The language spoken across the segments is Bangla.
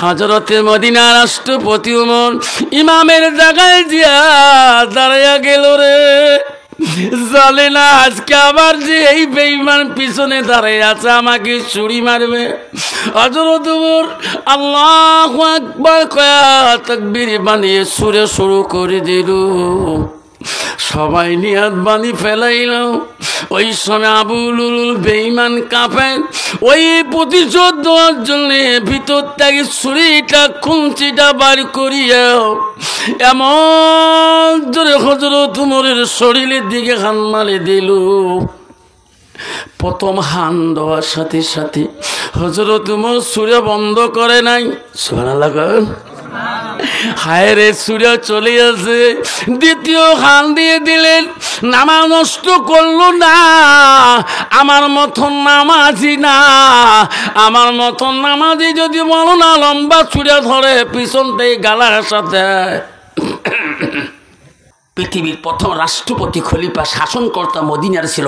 হযরতে মদিনা রাষ্ট্রপতি ওমর ইমামের জায়গায় দিয়া দাঁড়াইয়া গেল রে। জানে না আজকে আবার যে এই বেঈমান পিছনে দাঁড়ায় আছে আমাকে ছুরি মারবে। হযরত ওমর আল্লাহু আকবার কয়া তাকবীর বানিয়ে সুরে শুরু করে দিল। সবাই নিয়াত বানি ফেলাইল। ওই সময় আবু লুলুল বেঈমান কাঁপে। ওই প্রতিশোধ দেওয়ার জন্য ভিতর থেকে ছুরিটা খুঁচিটা বার করিয়া এমন জোরে হযরত ওমরের শরীরের দিকে হান মারে দিল। প্রথম হান দেওয়ার সাথে সাথে হযরত ওমর ছুরি বন্ধ করে নাই। সুবহানাল্লাহ। হায় রে, ছুরি চলে আসে। দ্বিতীয় হান দিয়ে দিলেন। নামাজ নষ্ট করলো না। আমার মতন নামাজি না, আমার মতন নামাজি যদি বলো না লম্বা ছুরি ধরে পিছন থেকে গালার সাথে। পৃথিবীর প্রথম রাষ্ট্রপতি খলিফা শাসনকর্তা মদিনার ছিল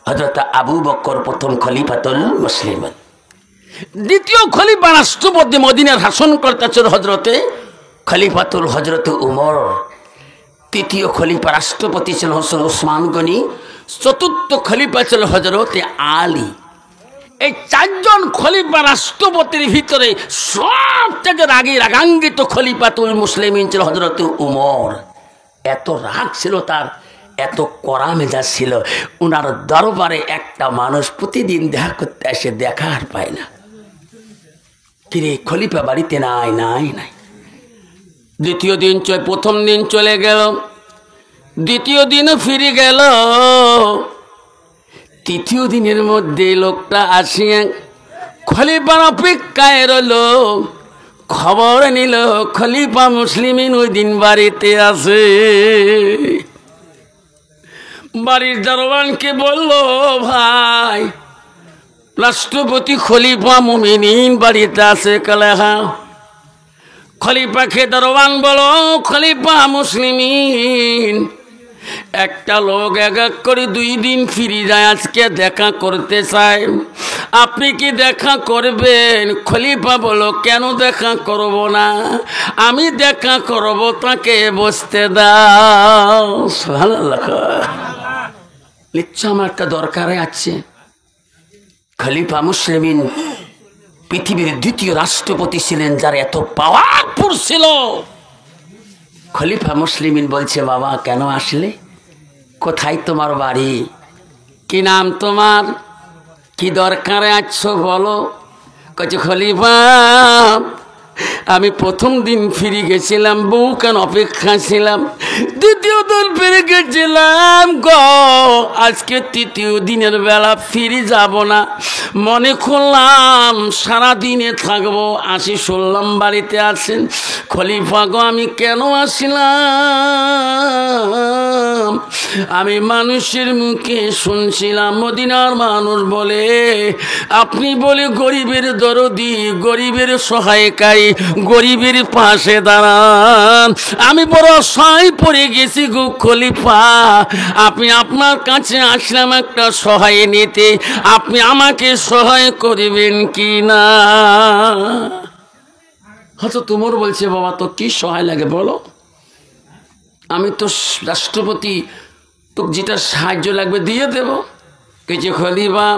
হযরত আবু বকর, প্রথম খলিফাতুল মুসলিমিন। দ্বিতীয় খলিফা রাষ্ট্রপতি মদিনার শাসনকর্তা ছিল হযরতে খলিফাতুল হযরত উমর। তৃতীয় খলিফা রাষ্ট্রপতি ছিল হযরত উসমান গনি। চতুর্থ খলিফা ছিল হযরতে আলী। এই চারজন খলিফা রাষ্ট্রপতির ভিতরে সবথেকে রাগান্বিত খলিফাতুল মুসলিমিন ছিল হযরত উমর। এত রাগ ছিল তার, এত কড়া মেজাজ ছিল। ওনার দরবারে একটা মানুষ প্রতিদিন দেখা করতে এসে দেখা আর পায় না। কিরে খলিফা বাড়িতে নাই নাই নাই। দ্বিতীয় দিন প্রথম দিন চলে গেল, দ্বিতীয় দিনও ফিরে গেল। তৃতীয় দিনের মধ্যে লোকটা আসিয়া খলিফার অপেক্ষায় রইল। খবর নিল খলিফা মুসলিমিন ওই দিন বাড়িতে আছে। বাড়ির দারোয়ানকে বলল, ভাই রাষ্ট্রপতি খলিফা মুমিনিন বাড়িতে আছে। কালে হ্যাঁ। খলিফাকে দারোয়ান বলো, খলিফা মুসলিমিন একটা লোক এক এক করে 2 দিন ফিরে যায়, আজকে দেখা করতে চায়, আপনি কি দেখা করবেন? খলিফা বলো, কেন দেখা করব না? আমি দেখা করব, তাকে বসতে দাও। সুবহানাল্লাহ। লিচ্ছা আমার একটা দরকারে আছে। খলিফা মুসলিমিন পৃথিবীর দ্বিতীয় রাষ্ট্রপতি ছিলেন, যার এত পাওয়ারফুল ছিল। খলিফা মুসলিমিন বলছে, বাবা কেন আসলে? কোথায় তোমার বাড়ি? কি নাম তোমার? কি দরকারে আসছো বলো। কচ্ছে, খলিফা আমি প্রথম দিন ফিরে গেছিলাম, বউ কেন অপেক্ষা ছিলাম। দ্বিতীয় দিন ফিরে গেছিলাম গো, আজকে তৃতীয় দিনের বেলা ফিরে যাব না। মনে করলাম সারাদিনে থাকবো, আসি শুনলাম বাড়িতে আছেন। খলিফা গো আমি কেন আসিলাম? আমি মানুষের মুখে শুনছিলাম, মদিনার মানুষ বলে আপনি বলে গরিবের দরদি, গরিবের সহায়কারী, গরিবের পাশে দাঁড়ান। আমি বড় সহায় পড়ে গেছি গো খলিফা, আপনি আপনার কাছে আসলাম একটা সহায় নিতে, আপনি আমাকে সহায় করবেন কি না? হয়তো তোমার বলছে, বাবা তো কি সহায় লাগে বলো, আমি তো রাষ্ট্রপতি, তো যেটা সাহায্য লাগবে দিয়ে দেব। কিছু খলিফা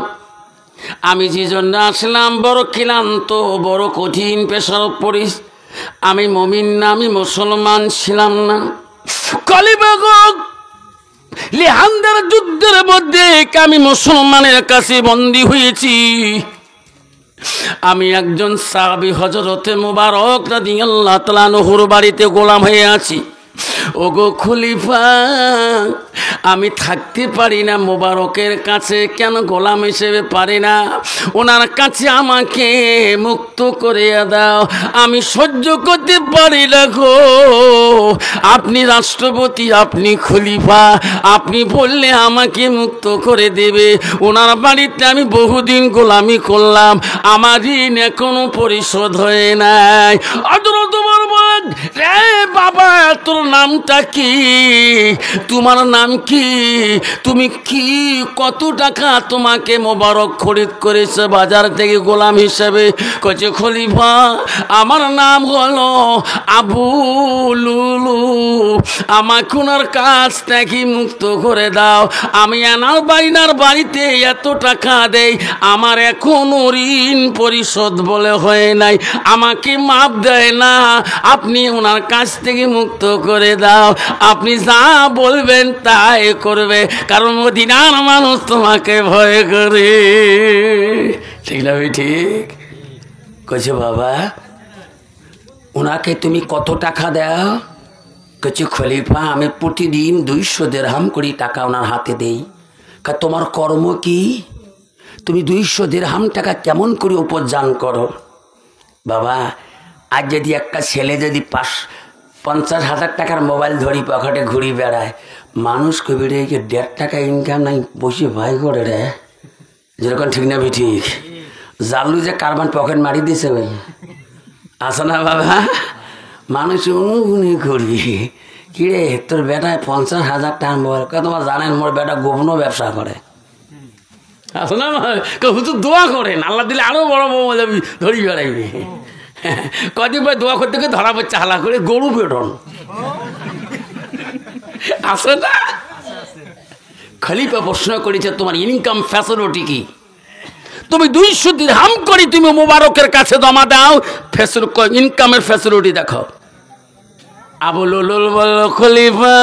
আমি যে জন্য আসলাম বড় ক্লান্ত, বড় কঠিন পেশার পড়ি, আমি মুমিন না, আমি মুসলমান ছিলাম না। খলিফা গো লিহান্দার যুদ্ধের মধ্যে আমি মুসলমানের কাছে বন্দী হয়েছি। আমি একজন সাহাবী হযরতে মুবারক রাদিয়াল্লাহু তাআলা আনহুর বাড়িতে গোলাম হয়ে আছি। ওগো খলিফা আমি থাকতে পারি না মুবারকের কাছে, কেন গোলাম হিসেবে পারি না? ওনার কাছে আমাকে মুক্ত করে দাও, আমি সহ্য করতে পারি না গো। আপনি রাষ্ট্রপতি, আপনি খলিফা, আপনি বললে আমাকে মুক্ত করে দেবে। ওনার বাড়িতে আমি বহুদিন গোলামি করলাম, আমার ঋণ এখনো পরিশোধ হয় নাই। হযরত ওমর বলেন, রে বাবা তোর নামটা কি, তোমার নাম কি, তুমি কি, কত টাকা তোমাকে মোবারক খরিদ করেছে বাজার থেকে গোলাম হিসেবে? কচে খলিফা আমার নাম হলো আবু লুলু, আমাকে ওনার কাছ থেকে মুক্ত করে দাও। আমি এনার বাইনার বাড়িতে এত টাকা দেই, আমার এখনো ঋণ পরিশোধ বলে হয় নাই, আমাকে মাপ দেয় না, আপনি ওনার কাছ থেকে মুক্ত করে দাও। আপনি যা বলবেন তাই করবে, কারণ মদিনার মানুষ তোমাকে ভয় করে। ঠিক না ভাই? ঠিক কইছে বাবা ওনাকে তুমি কত টাকা দাও? কইছে খলিফা আমি প্রতিদিন 200 দিরহাম করে টাকা ওনার হাতে দেই। তোমার কর্ম কি? তুমি 200 দিরহাম টাকা কেমন করে উপার্জন করো? বাবা আজ যদি একটা ছেলে যদি 50,000 টাকার মোবাইল ধরি পকেটে ঘুরি বেড়ায়, মানুষ কবি রে 1.5 টাকা ইনকাম নাই, বসে ভাই করে রে, যেরকম ঠিক না? ঠিক জানলু যে কারবান পকেট মারি দিছে ভাই, আসো না বাবা? মানুষ অনুগুনি করি কিরে তোর বেটায় 50,000 টাকা মোবাইল, তোমার জানেন মোর বেটা গোপন ব্যবসা করে, আসো না? হুজুর দোয়া করেন, আল্লাহ দিলে আরো বড় বড় ধরি বেড়াইবি। কদিন পরে দোয়া করতে গিয়ে ধরা পড়ছে হালা করে গরু বেটন, আসে না? খলিফা প্রশ্ন করেছে তোমার ইনকাম ফ্যাসিলিটি কি? তুমি 200 দিরহাম করে তুমি মোবারকের কাছে জমা দাও, ইনকামের ফ্যাসিলিটি দেখো। আবু লুলুল বলল খলিফা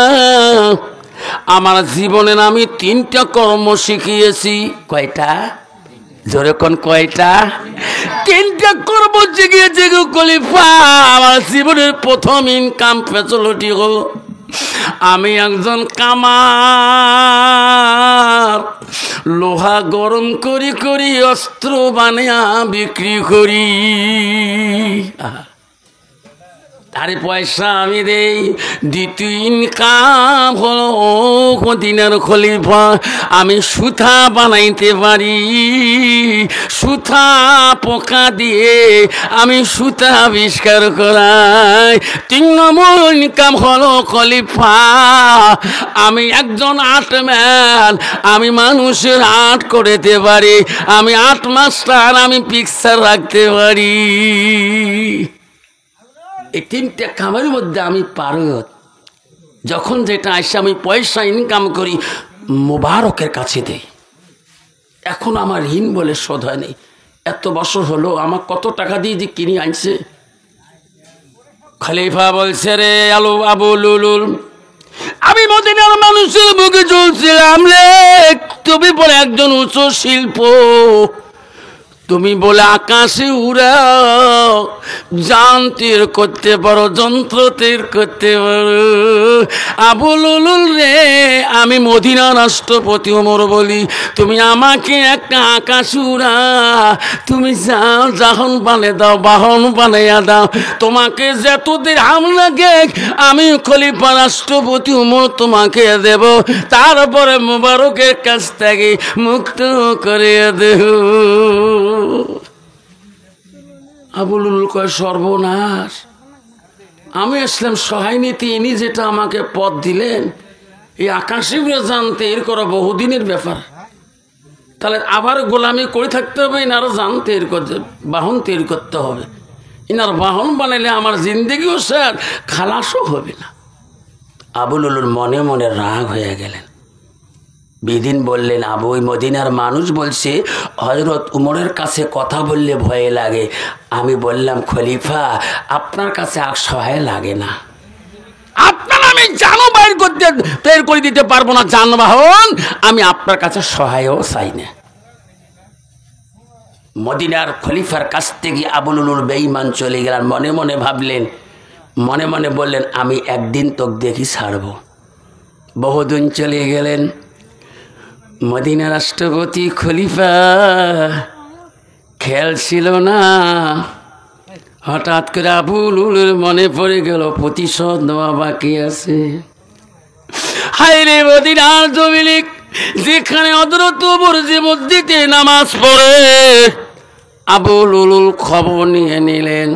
আমার জীবনে আমি 3টা কর্ম শিখিয়েছি। কয়টা? জোরে কোন কয়টা? 3টা কর্ম শিখিয়েছি গো খলিফা। আমার জীবনের প্রথম ইনকাম ফ্যাসিলিটি হলো আমি একজন কামার, লোহা গরম করি করি অস্ত্র বানিয়া বিক্রি করি, তার পয়সা আমি দেই। দ্বিতীয় ইনকাম হলো মদিনার খলিফা আমি সুতা বানাইতে পারি, সুতা পোকা দিয়ে আমি সুতা আবিষ্কার করাই। 3 নম্বর ইনকাম হলো খলিফা আমি একজন আর্টম্যান, আমি মানুষের আর্ট করতে পারি, আমি আর্ট মাস্টার, আমি পিকচার রাখতে পারি। এই 3টা কামের মধ্যে আমি পারদ। যখন যেটা আসে আমি পয়সা ইনকাম করি মোবারকের কাছে দেই। এখন আমার ঋণ বলে শোধ হয়নি, এত বছর হলো আমার কত টাকা দিয়ে যে কিনে আনছে। খলিফা বলছে রে আবু লুলুল আমি মদিনার মানুষের বুকে চলছিলাম রে, তুমি বলে একজন উচ্চ শিল্প, তুমি বলে আকাশে উড়াও, জান তীর করতে পারো, যন্ত্র তীর করতে পারো। আবু লুলুল রে আমি মদিনা রাষ্ট্রপতি ওমর বলি, তুমি আমাকে একটা আকাশ উড়া, তুমি যাও জাহান বানে দাও, বাহন বানাইয়া দাও, তোমাকে যত দিরহাম লাগে আমি খলিফা রাষ্ট্রপতি ওমর তোমাকে দেব, তারপরে মুবারকের কাছ থেকে মুক্ত করে দেব। আবু লুলুল কয় সর্বনাশ, আমি আসলাম সহায় নিতে, ইনি যেটা আমাকে পথ দিলেন এই আকাশে জানতে এর করা বহুদিনের ব্যাপার, তাহলে আবার গোলামি করে থাকতে হবে, ইনারও জানতে এর করতে বাহন তৈরি করতে হবে, ইনার বাহন বানাইলে আমার জিন্দগিও স্যার খালাসও হবে না। আবু লুলুল মনে মনে রাগ হয়ে গেলেন। বিদিন বললেন আবু ওই মদিনার মানুষ বলছে হযরত উমরের কাছে কথা বললে ভয়ে লাগে। আমি বললাম খলিফা আপনার কাছে আর সহায় লাগে না, আপনার আমি জানো বাইর করতে তৈরি করে দিতে পারবো না যানবাহন, আমি আপনার কাছে সহায়ও চাই না। মদিনার খলিফার কাছ থেকে আবু লুলুল বেঈমান চলে গেলেন। মনে মনে ভাবলেন, মনে মনে বললেন আমি একদিন তোকে দেখি ছাড়বো। বহুদিন চলে গেলেন। মদিনা রাষ্ট্রপতি খলিফা খেয়াল ছিল না, হঠাৎ করে আবু লুলুর মনে পড়ে গেল প্রতিশোধ নেওয়া বাকি আছে। হায় রে মদিনার জমিলিক যেখানে হযরত ওমর যে মসজিদে নামাজ পড়ে, আবু লুলুল খবর নিয়ে নিলেন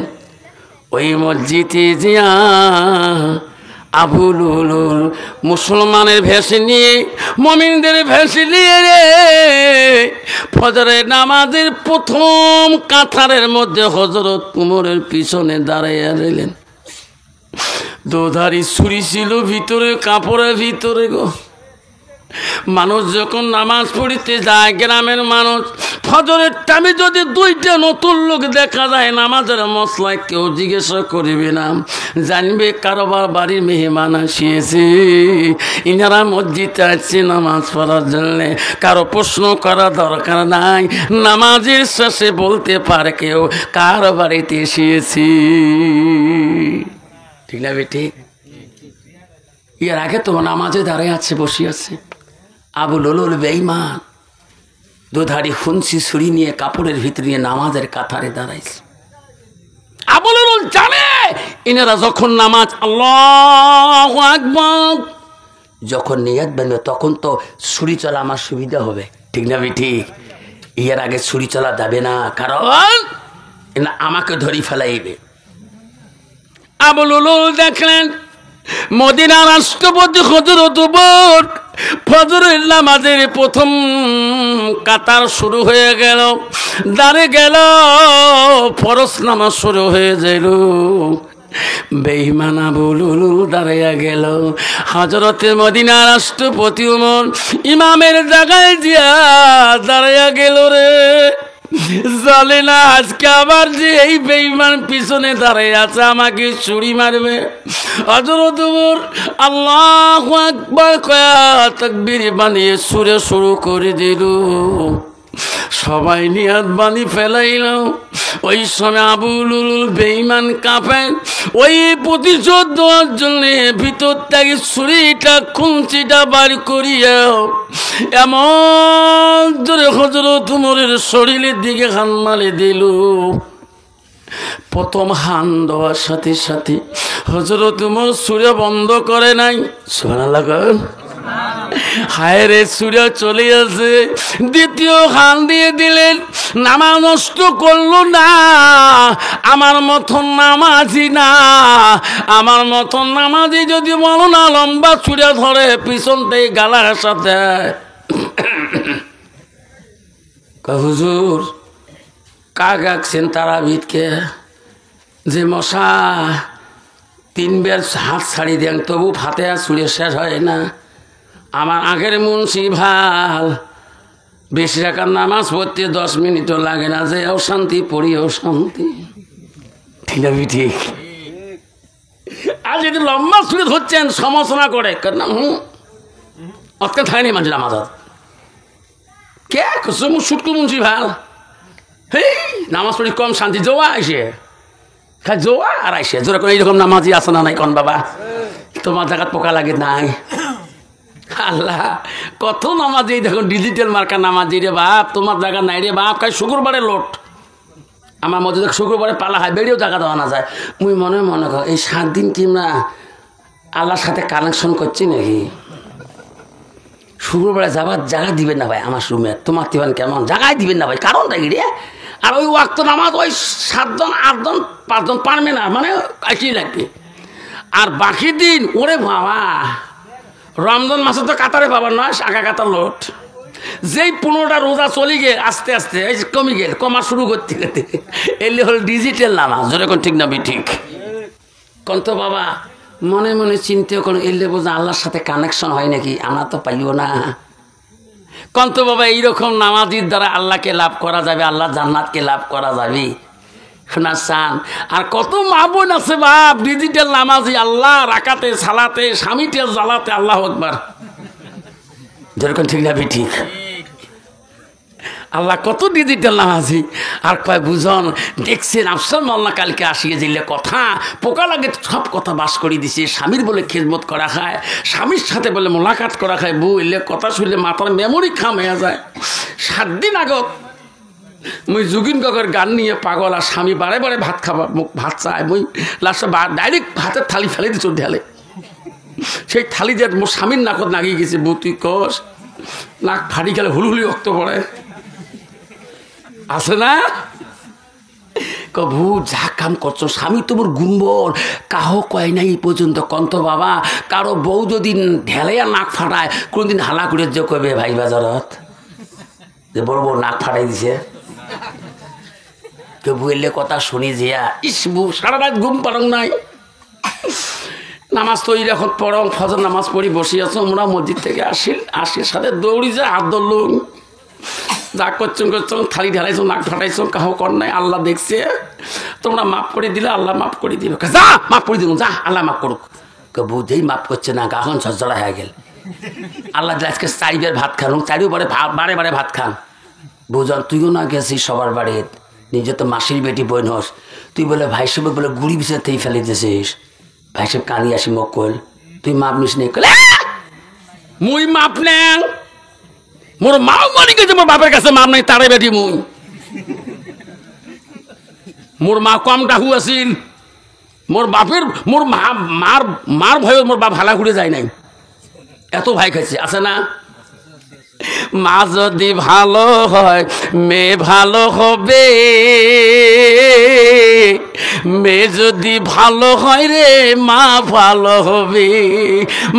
ওই মসজিদে যা আবু লুলুল মুসলমানের ভেষ নিয়ে, মুমিনদের ভেষ নিয়ে রে ফজরের নামাজের প্রথম কাতারের মধ্যে হযরত উমরের পিছনে দাঁড়াইয়া রইলেন। দোধারি ছুরি ছিল ভিতরে, কাপড়ের ভিতরে গো। মানুষ যখন নামাজ পড়িতে যায়, গ্রামের মানুষ ফজরের টাইমে যদি দুইটা নতুন লোক দেখা যায় নামাজের মশলায়, কেউ জিজ্ঞাসা করবে না, জানবে কারোবার বাড়ির মেহমান আসিয়েছে, ইনারা মসজিদে আসছে নামাজ পড়ার জন্য। কারো প্রশ্ন করা দরকার নাই, নামাজের শেষে বলতে পারে কেউ কার বাড়িতে এসেছি। ঠিক না বেটি? এর আগে তো নামাজে দাঁড়ায় আছে, বসে আছে। আবু লুলুল বেঈমান দুধারি খুনসি ছুরি নিয়ে কাপড়ের ভিতরে নিয়ে নামাজের কাতারে দাঁড়াইছে। আবু লুলুল জানে ইনারা যখন নামাজ আল্লাহু আকবার যখন নিয়ত বাঁধবে তখন তো ছুরি চলা আমার সুবিধা হবে। ঠিক না বেটি? এর আগে ছুরি চলা যাবে না, কারণ আমাকে ধরি ফেলাইবে। আবু লুলুল দেখলেন মদিনার রাষ্ট্রপতি হযরত উমর ফজরের নামাজের প্রথম কাতার শুরু হয়ে গেল, দাঁড়ে গেল, ফরজ নামাজ শুরু হয়ে গেল। বেঈমান আবু লুলুল দাঁড়াইয়া গেল। হযরতে মদিনা রাষ্ট্রপতি উমর ইমামের জায়গায় দিয়া দাঁড়াইয়া গেল। রে জানে না আজকে আবার যে এই বেঈমান পিছনে দাঁড়ায় আছে আমাকে ছুরি মারবে। হযরত উমর আল্লাহু আকবার কয়া তাকবীর বানিয়ে সুরে শুরু করে দিল। সবাই নিয়াত বানি ফেলাইল। ওই সময় আবু লুলুল বেঈমান কাঁপে। ওই প্রতিশোধ দেওয়ার জন্য ভিতর থেকে ছুরিটা খুঁচিটা বার করিয়া এমন জোরে হযরত উমরের শরীরের দিকে হান মারে দিল। প্রথম হান দেওয়ার সাথে সাথে হযরত উমর ছুরি বন্ধ করে নাই। সুবহানাল্লাহ। হায় রে, ছুরি চলে আসে। দ্বিতীয় হান দিয়ে দিলেন। নামাজ নষ্ট করলো না, আমার মতন নামাজি না। আমার মতন নামাজি যদি বলো না লম্বা ছুরি ধরে পিছন থেকে গালার সাথে হুজুর কাক আঁকছেন তারাবিদকে যে মশা 3 বের হাত ছাড়ি দেন তবু ফাতেহা ছুঁড়ে শেষ হয় না। আমার আগের মুন্সি ভাল 20 টাকার নামাজ পড়তে 10 মিনিটও লাগে না, যে অশান্তি পড়িও শান্তি। ঠিক না? ঠিক। আর যদি লম্বা ছুঁড়ে ধরছেন সমালোচনা করে অতকে থাকেনি মাঝে নামাজ কে সুটকু মুন্সি ভাল নামাজ পড়ি কম শান্তি জোয়া আইসে খাই জোয়া আর আইসে যেরকম এইরকম নামাজি আছে না নাই কন বাবা তোমার জায়গাত পোকা লাগে নাই। আল্লাহ কত নামাজি দেখুন ডিজিটাল মার্কা নামাজি রে বাপ, তোমার জায়গা নাই রে বাপ। খাই শুক্রবারে লোট আমার মধ্যে শুক্রবারে পালা হয়, বেরিয়েও জায়গা দেওয়া না যায়। মুই মনে মনে কর এই 7 দিন কি না আল্লাহর সাথে কানেকশন করছি নাকি? শুক্রবারে যাবার জায়গা দিবেন না ভাই আমার রুমে, তোমার দিবেন কেমন জায়গায় দিবেন না ভাই, কারণটা কি রে? আর ওই ওয়াক্ত নামাজ ওই 7 জন 8 জন 5 জন পারবে না, মানে আইসি লাগবে। আর বাকি দিন ওরে বাবা রমজান মাসে তো কাতারে পাবার নয়, আগা কাতার লোট। যেই 15টা রোজা চলে গেল আস্তে আস্তে এই কমে গেল, কমা শুরু করতে করতে এলে হল ডিজিটাল নামাজ। যেরকম ঠিক না ঠিক কোন তো বাবা মনে মনে চিন্তা কোনো এলে বোঝা আল্লাহর সাথে কানেকশন হয় নাকি? আমরা তো পাইও না। কোন তো বাবা এইরকম নামাজির দ্বারা আল্লাহকে লাভ করা যাবে, আল্লাহ জান্নাতকে লাভ করা যাবে শোনা চান। আর কত মা বোন আছে বাপ ডিজিটাল নামাজি, আল্লাহ রাকাতে সালাতে স্বামীতে জ্বালাতে আল্লাহ আকবার। যেরকম ঠিক না ঠিক আল্লাহ কত ডিজিটাল নামাজি। আর কয় বুঝন দেখছেন আফসার মোল্লা কালকে আসিয়ে দিলে কথা পোকা লাগে সব কথা বাস করে দিছে। স্বামীর বলে খেদমত করা খায়, স্বামীর সাথে বলে মোলাকাত করা খায়, বউ এলে কথা শুনলে মাথার মেমোরি খাম হয়ে যায়। 7 দিন আগত মুই যোগিন কাকার গান নিয়ে পাগল, আর স্বামী বারে বারে ভাত খাবা ভাত চায়। মুই লাস্টে ডাইরেক্ট ভাতের থালি ফেলে দিত ঢালে। সেই থালি যে মোর স্বামীর নাকত নাগিয়ে গেছে, বুতি কষ নাক ফাটি গেলে হুলহুলি রক্ত পড়ে আছে না? কভু যা কাম করছো স্বামী তোমার গুম্বর কাহো কয় নাই এই পর্যন্ত কন্ত বাবা কারো বউ যদি ঢেলাইয়া নাক ফাটায় কোনদিন হালা করে যে কবে ভাই বাজারত যে বড় বড় নাক ফাটাই দিছে কেউ বললে কথা শুনি জিয়া ইস বউ সারা রাত ঘুম পারং নাই নামাজ তো এখন পড়ং ফজর নামাজ পড়ি বসে আছো আমরা মসজিদ থেকে আসি সাথে দৌড়ি যা হাত ধরলুম যা করছো থালি ঢালাইছো নাক ফাটাইছো কাহো কর নাই আল্লাহ দেখছে তোমরা মাফ করে দিলে আল্লাহ মাফ করে দিল যা মাফ করে দিল যা আল্লাহ মাফ করুক বুঝেই মাফ করছে না গাখন ঝরঝরা হয়ে গেল আল্লাহ আজকে চারিবার ভাত খান চারিও বারে বারে ভাত খান বুঝন তুইও না গেছিস সবার বাড়ি নিজে তো মাসির বেটি বোন হস তুই বলে ভাই সাহেব বলে গুড়ি বিছার থেকে ফেলে দিয়েছিস ভাই সাহেব কানি আসি মকল তুই মাপ নিস নে মুই মাপ নেন মোর মাও মরি গেছে মোর বাপের কাছে মাপ নাই তারে বেটি মুই মোর মা কম ডাহু আছিল মোর বাপের মোর মার ভয় মোর বাপ হালা ঘুরে যায় নাই এত ভাই খাইছে আছে না মা যদি ভালো হয় মেয়ে ভালো হবে মেয়ে যদি ভালো হয় রে মা ভালো হবে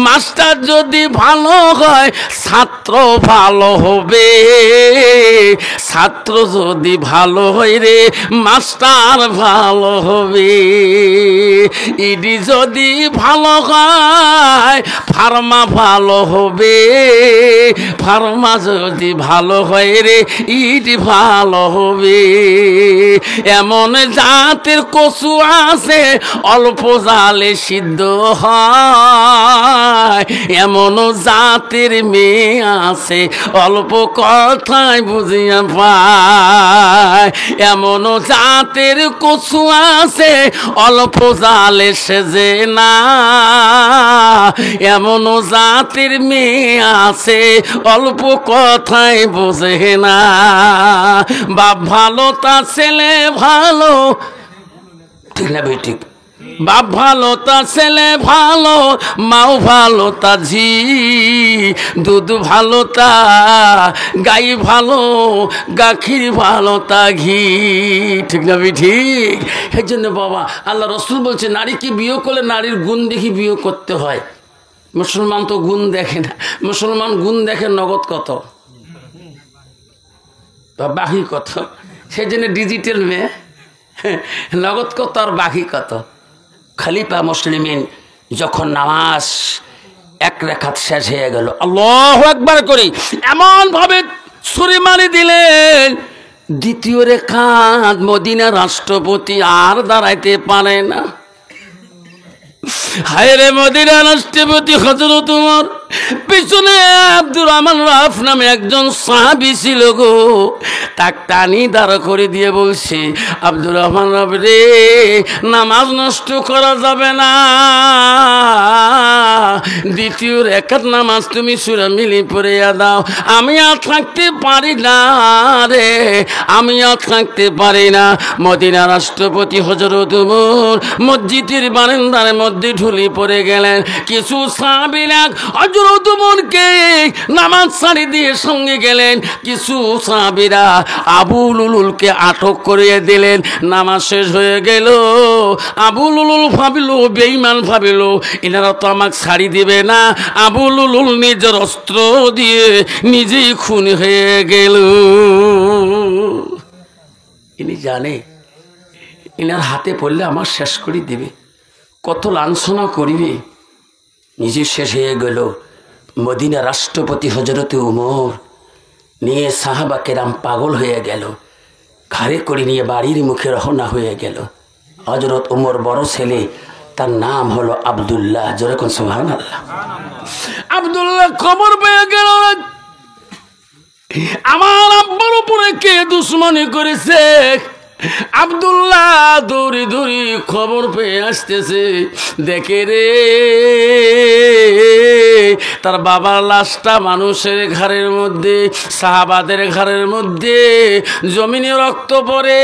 মাস্টার যদি ভালো হয় ছাত্র ভালো হবে ছাত্র যদি ভালো হয় রে মাস্টার ভালো হবে ইডি যদি ভালো হয় ফার্মা ভালো হবে ফার্মা যদি ভালো হয় রে ইট ভালো হবে এমন জাতের কচু আছে অল্প জালে সিদ্ধ হয় এমন জাতের মেয়ে আছে অল্প কথায় বুঝিয়া পায় এমন জাতের কচু আছে অল্প জালে সেজে না এমন জাতের মেয়ে আছে অল্প কথায় বোঝে না বাপ ভালো তা ছেলে ভালো ঠিক না ভাই ঠিক বাপ ভালো তা ছেলে ভালো মাও ভালো তা ঝি দুধ ভালো তা গাই ভালো গাখির ভালো তা ঘি ঠিক না ভাই ঠিক এই জন্য বাবা আল্লাহ রসুল বলছে নারীকে বিয়ে করলে নারীর গুণ দেখি বিয়ে করতে হয় মুসলমান তো গুণ দেখে না মুসলমান গুণ দেখে নগদ কত বা বাকি কত সেই জন্য ডিজিটাল মেয়ে নগদ কত আর বাকি কত খলিফা মুসলিমিন যখন নামাজ এক রেখাত শেষ হয়ে গেল আল্লাহু আকবার করি এমন ভাবে ছুরি মারি দিলেন দ্বিতীয় রেখাত মদিনা রাষ্ট্রপতি আর দাঁড়াইতে পারে না হায় রে মদিনা রাষ্ট্রপতি হযরত ওমর পিছনে আব্দুর রহমান রাফ নামে একজন সাহাবী ছিল গো তাক টানি দাঁড় করে দিয়ে বলছে আব্দুর রহমান রাফ রে নামাজ নষ্ট করা যাবে না দ্বিতীয় রাকাত নামাজ তুমি সূরা মিলি পড়ে দাও আমি আর থাকতে পারি না রে আমি আর থাকতে পারি না মদিনা রাষ্ট্রপতি হযরত ওমর মসজিদের বারান্দার মধ্যে ঢুলি পড়ে গেলেন কিছু সাহাবীরা হযরত ওমরকে নামাজ ছাড়ি দিয়ে সঙ্গে গেলেন কিছু সাহাবীরা আবু লুলুলকে আটক করিয়ে দিলেন নামাজ শেষ হয়ে গেল আবু লুলুল ভাবিল বেঈমান ভাবিল এনারা তো আমাকে ছাড়ি দিবে না আবু লুলুল নিজের অস্ত্র দিয়ে নিজেই খুন হয়ে গেল ইনি জানে এনার হাতে পড়লে আমার শেষ করে দিবে কত লাঞ্ছনা করিবে নিজে শেষ হয়ে গেল মদিনা রাষ্ট্রপতি হযরত ওমর নিয়ে সাহাবা কেরাম পাগল হয়ে গেল ঘাড়ে করে নিয়ে বাড়ির মুখে রওনা হয়ে গেল হযরত ওমর বড় ছেলে তার নাম হলো আব্দুল্লাহ জোরে কোন সুবহানাল্লাহ আব্দুল্লাহ খবর পেয়ে গেল আমার আব্বার উপরে কে দুশ্মনী করেছে আব্দুল্লাহ দৌড়ি দৌড়ি খবর পেয়ে আসতেছে দেখে রে তার বাবার লাশটা মানুষের ঘাড়ের মধ্যে, সাহাবাদের ঘাড়ের মধ্যে জমিনে রক্ত পড়ে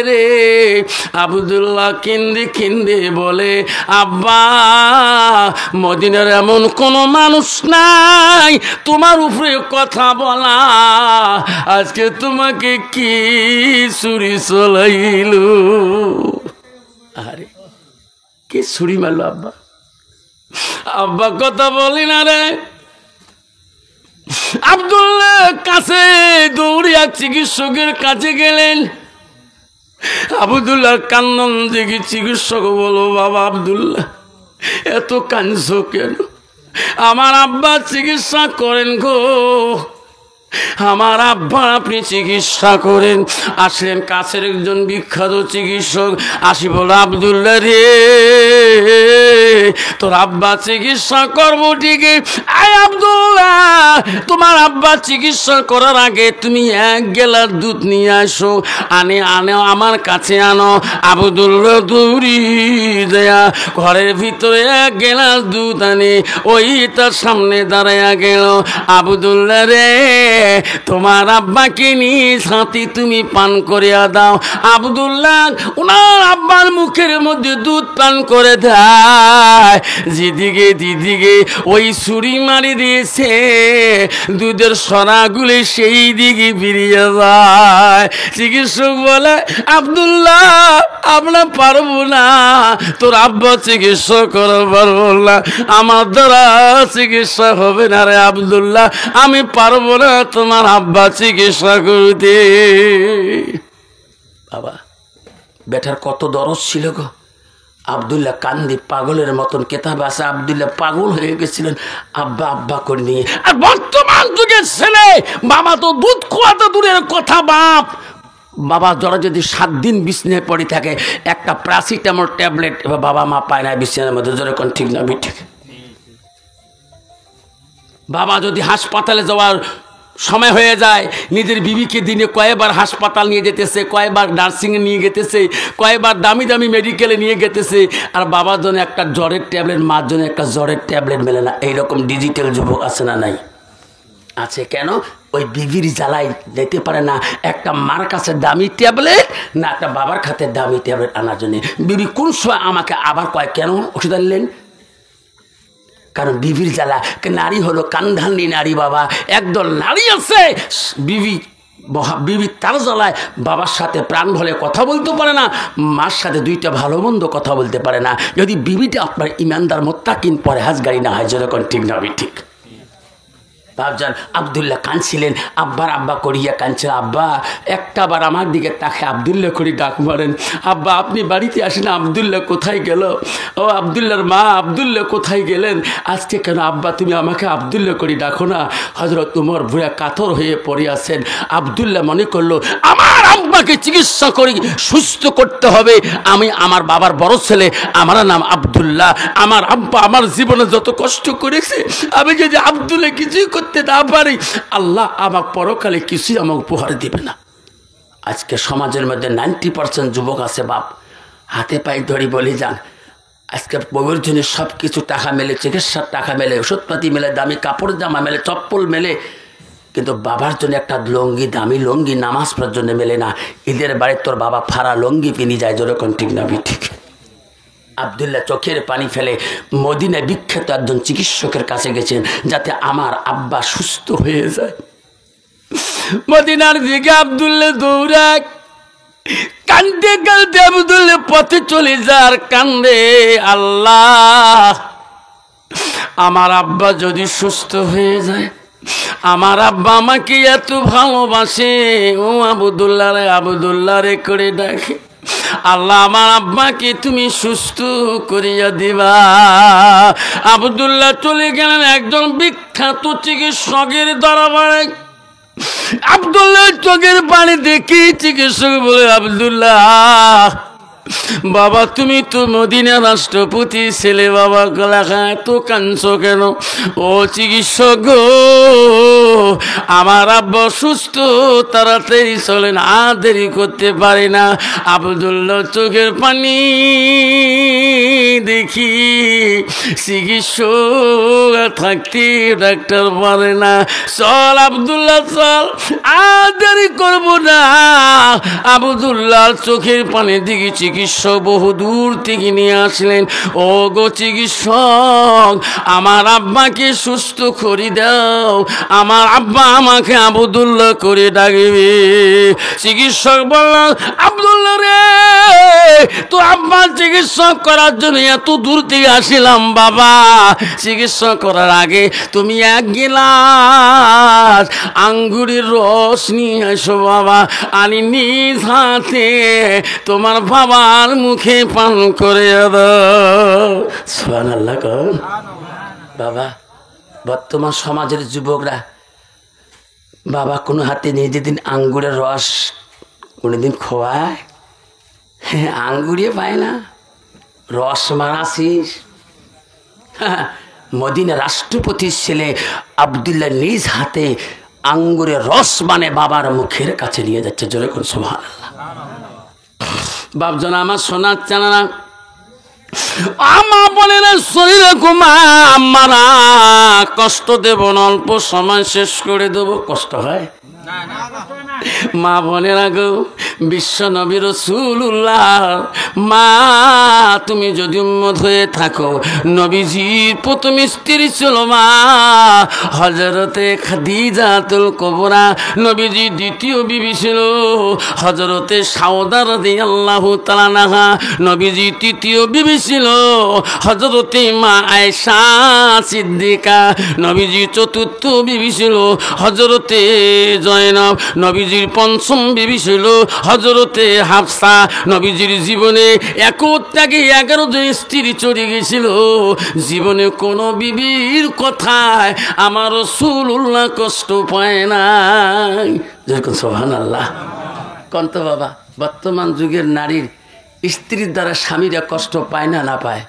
রে। আব্দুল্লাহ কিন্দে কিন্দে বলে, আব্বা মদিনার এমন কোনো মানুষ নাই তোমার উপরে কথা বলা, আজকে তোমাকে কি ছুরি চলাইল? আরে কে ছুরি মারলো? আব্বা, আব্বা কথা বলি না রে। আব্দুল্লাহ কাছে দৌড়িয়া চিকিৎসকের কাছে গেলেন। আব্দুল্লাহ কান্দন দেখি চিকিৎসক বলো, বাবা আব্দুল্লাহ এত কাঁদছো কেন? আমার আব্বা চিকিৎসা করেন গো, আমার আব্বা আপনি চিকিৎসা করেন। আসলেন কাছের একজন বিখ্যাত চিকিৎসক, আসি বলো, আব্দুল্লাহ রে তোর আব্বা চিকিৎসা করবো ঠিকই, আয় আব্দুল্লাহ তোমার আব্বা চিকিৎসা করার আগে তুমি 1 গেলাস দুধ নিয়ে আসো, আনে আমার কাছে আনো। আব্দুল্লাহ দৌড়ি দেয়া ঘরের ভিতরে 1 গেলাস দুধ আনে, ওই তার সামনে দাঁড়াইয়া গেল। আব্দুল্লাহ রে তোমার আব্বাকে নিজ হাতে তুমি পান করিয়া দাও। আব্দুল্লাহ ওনার আব্বার মুখের মধ্যে দুধ পান করে দেয়। যেদিকে দিদিকে ওই ছুরি মারি দিয়েছে, দুধের সরাগুলি সেই দিকে বেরিয়ে যায়। চিকিৎসক বলে, আব্দুল্লাহ আমরা পারবো না, তোর আব্বা চিকিৎসা করা পারবো না, আমার দ্বারা চিকিৎসা হবে না রে আব্দুল্লাহ, আমি পারবো না তোমার আব্বা চিকিৎসা করতে। বাবা বেটার কত দরদ ছিল গো। আব্দুল্লাহ কান্দি পাগলের মতন, কেতাব আছে আব্দুল্লাহ পাগল হয়ে গেছিলেন আব্বা আব্বা করে নিয়ে। আর বর্তমান যুগের ছেলে বাবা তো দুধ খোয়াতে দূরের কথা, বাবা জ্বরে যদি 7 দিন বিছনায় পড়ে থাকে, একটা প্যারাসিটামল ট্যাবলেট এবার বাবা মা পায় না বিছানার মধ্যে, জ্বরে কোন ঠিক না ঠিক। বাবা যদি হাসপাতালে যাওয়ার সময় হয়ে যায়, নিজের বিবিকে দিনে কয়েকবার হাসপাতাল নিয়ে যেতেছে, কয়েকবার নার্সিংয়ে নিয়ে যেতেছে, কয়েকবার দামি দামি মেডিকেলে নিয়ে যেতেছে, আর বাবার জন্য একটা জ্বরের ট্যাবলেট, মার জন্য একটা জ্বরের ট্যাবলেট মেলে না। এইরকম ডিজিটাল যুবক আছে না নাই? আছে। কেন? ওই বিবির জ্বালায় যেতে পারে না একটা মার কাছে দামি ট্যাবলেট, না একটা বাবার খাতে দামি ট্যাবলেট আনার জন্য। বিবি কোন সময় আমাকে আবার কয়, কেন ওষুধ আনলেন? কারণ বিবির জ্বালা। নারী হলো কান্ধানি নারী বাবা। একদল নারী আছে বিবি তার জ্বালায় বাবার সাথে প্রাণ ভরে কথা বলতে পারে না, মার সাথে 2টা ভালো মন্দ কথা বলতে পারে না। যদি বিবিটা আপনার ইমানদার মোত্তাকিন পরহেজগারি না হয়, যেরকম ঠিক না ঠিক। বাপজান আব্দুল্লাহ কাঁদছিলেন, আব্বার আব্বা করিয়া কাঁদছিল। আব্বা একটাবার আমার দিকে তাকে আব্দুল্লাহ করি ডাক মারেন, আব্বা আপনি বাড়িতে আসেন, আব্দুল্লাহ কোথায় গেল? ও আব্দুল্লাহর মা, আব্দুল্লাহ কোথায় গেলেন? আজকে কেন আব্বা তুমি আমাকে আব্দুল্লাহ করি ডাকো না? হযরত উমর ভুয়া কাতর হয়ে পড়ে আছেন। আব্দুল্লাহ মনে করলো আমার আব্বাকে চিকিৎসা করি সুস্থ করতে হবে, আমি আমার বাবার বড় ছেলে, আমার নাম আব্দুল্লাহ, আমার আব্বা আমার জীবনে যত কষ্ট করেছে, আমি যদি আব্দুল্লাহ কিছুই করতে না পারি, আল্লাহ আমাকে পরকালে কিছুই আমাকে উপহার দিবে না। আজকে সমাজের মধ্যে 90% যুবক আছে বাপ, হাতে পায়ে ধরি বলি যান, আজকে বউয়ের জন্য সব কিছু টাকা মেলে, চিকিৎসার টাকা মেলে, ওষুধপাতি মেলে, দামি কাপড় জামা মেলে, চপ্পল মেলে, কিন্তু বাবার জন্য একটা লঙ্গি, দামি লঙ্গি নামাজ পড়ার জন্য মেলে না। ঈদের বাড়ির তোর বাবা ফাড়া লঙ্গি পিনি যায়, যেরকম ঠিক না ঠিক। আব্দুল্লাহ চোখের পানি ফেলে মদিনায় বিখ্যাত একজন চিকিৎসকের কাছে গেছেন, যাতে আমার আব্বা সুস্থ হয়ে যায়। মদিনার দিকে আব্দুল্লাহ দৌড়ায়, কান্দে কান্দে আব্দুল্লাহ পথে চলে যার কান্দে, আল্লাহ আমার আব্বা যদি সুস্থ হয়ে যায়, আমার আব্বা আমাকে এত ভালোবাসে, ও আব্দুল্লাহ রে আব্দুল্লাহ রে করে ডাকে, আল্লাহ আমার আব্বাকে তুমি সুস্থ করিয়া দিবা। আব্দুল্লাহ চলে গেলেন একজন বিখ্যাত চিকিৎসকের দরবারে। আব্দুল্লাহ চোখের পানি দেখি চিকিৎসক বলে, আব্দুল্লাহ বাবা তুমি তো মদিনা রাষ্ট্রপতি ছেলে, বাবা গলা এত কাঁদছো কেন? ও চিকিৎসক গো, আমার আব্বা সুস্থ, তাড়াতাড়ি চলেন, আর দেরি করতে পারি না। আব্দুল্লাহ চোখের পানি দেখি চিকিৎসক থাকতে ডাক্তার পারে না। চল আব্দুল্লাহ চল, আর দেরি করবো না। আব্দুল্লাহর চোখের পানি দিকে চিকিৎসক বহু দূর থেকে নিয়ে আসলেন। ও গো চিকিৎসক, আমার আব্বাকে সুস্থ করে দাও, আমার আব্বা আমাকে আব্দুল্লাহ করে ডাকবে। চিকিৎসক বলল, আব্দুল্লাহ রে, তো আব্বা চিকিৎসক করার জন্য এত দূর থেকে আসিলাম বাবা। চিকিৎসা করার আগে তুমি এক গিলাস আঙ্গুরের রস নিয়ে আসো বাবা, আমি নিজ হাতে তোমার বাবার মুখে পান করে দাও। সুবহানাল্লাহ। বাবা, বর্তমান সমাজের যুবকরা বাবা কোনো হাতে নিয়ে যেদিন আঙ্গুরের রস কোনোদিন খোয়ায়, আঙ্গুরে পায় না, রস মারাছিস। মদিনা রাষ্ট্রপতির ছেলে আব্দুল্লাহ নিজ হাতে আঙ্গুরের রস মানে বাবার মুখের কাছে নিয়ে যাচ্ছে। জোরে করে সুবহানাল্লাহ। বাপজন আমার সোনার চানা, আমার বোনেরা শরীরে ঘুমা, আমারা কষ্ট দেব না, অল্প সময় শেষ করে দেব। কষ্ট হয় মা বোনেরা গো, বিশ্ব নবী রাসূলুল্লাহ মা, তুমি যদি উম্মত হয়ে থাকো, নবীজির প্রথম স্ত্রী ছিল মা হযরতে খাদিজাতুল কুবরা, নবীজির দ্বিতীয় বিবি ছিল হযরতে সাউদা রাদিয়াল্লাহু তাআলা আনহা, নবীজির তৃতীয় বিবি ছিল হযরতে মা আয়েশা সিদ্দিকা, নবীজির চতুর্থ বিবি ছিল হযরতে জয়নব, নবীজির পঞ্চম বিবি ছিল হযরতে হাফসা। নবীজির জীবনে একত্যাগে 11 জন স্ত্রী চলে গেছিল। জীবনে কোনো বিবির কথায় আমার রাসূলুল্লাহ কষ্ট পায় নাই। যেরকম সুবহানাল্লাহ। কন্ত বাবা, বর্তমান যুগের নারীর স্ত্রীর দ্বারা স্বামীরা কষ্ট পায় না, না পায়?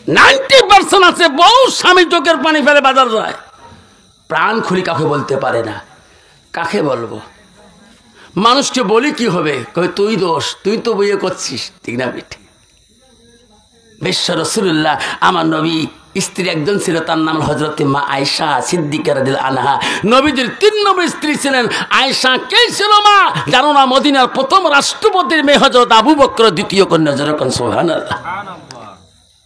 90% আছে বহু স্বামী চোখের পানি ফেলে বাজার যায়, প্রাণ খুলি কাকে বলতে পারে না। কাকে বলবো? মানুষকে বলি কি হবে? কই তুই দোষ, তুই তো বিয়ে করছিস, ঠিক না বেটি? বিশ্ব রাসূলুল্লাহ আমার নবী স্ত্রী একজন ছিল, তার নাম হযরতে মা আয়েশা সিদ্দিকা রাদিয়াল্লাহু আনহা। নবীজির 3 নম্বর স্ত্রী ছিলেন আয়েশা। কে ছিল মা জানো না? মদিনার প্রথম রাষ্ট্রপতির মেয়ে হযরত আবু বকর, দ্বিতীয় কন্যা। যেরকম সুবহানাল্লাহ।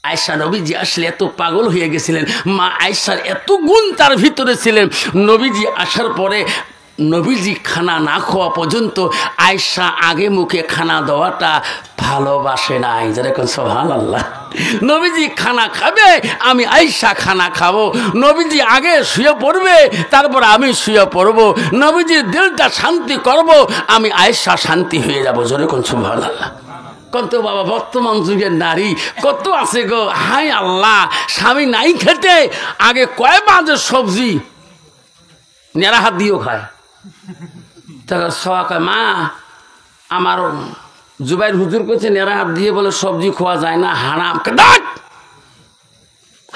আয়েশা নবীজি আসলে এত পাগল হয়ে গেছিলেন, মা আয়েশার এত গুণ তার ভিতরে ছিলেন। নবীজি আসার পরে নবীজি খানা না খাওয়া পর্যন্ত আয়েশা আগে মুখে খানা দেওয়াটা ভালোবাসে নাই। যেরকম সুবহানাল্লাহ। নবীজি খানা খাবে, আমি আয়েশা খানা খাবো। নবীজি আগে শুয়ে পড়বে, তারপর আমি শুয়ে পড়বো। নবীজির দিলটা শান্তি করব, আমি আয়েশা শান্তি হয়ে যাবো। যেরকম সুবহানাল্লাহ। কত বাবা, বর্তমান যুগের নারী কত আছে গো। হায় আল্লাহ, স্বামী নাই খেতে আগে কয় বাজে সবজি নেড়া হাত দিয়েও খায়। তারা সবা কয়, মা আমার জুবাইর হুজুর করছে নেড়া হাত দিয়ে বলে সবজি খাওয়া যায় না, হারাম।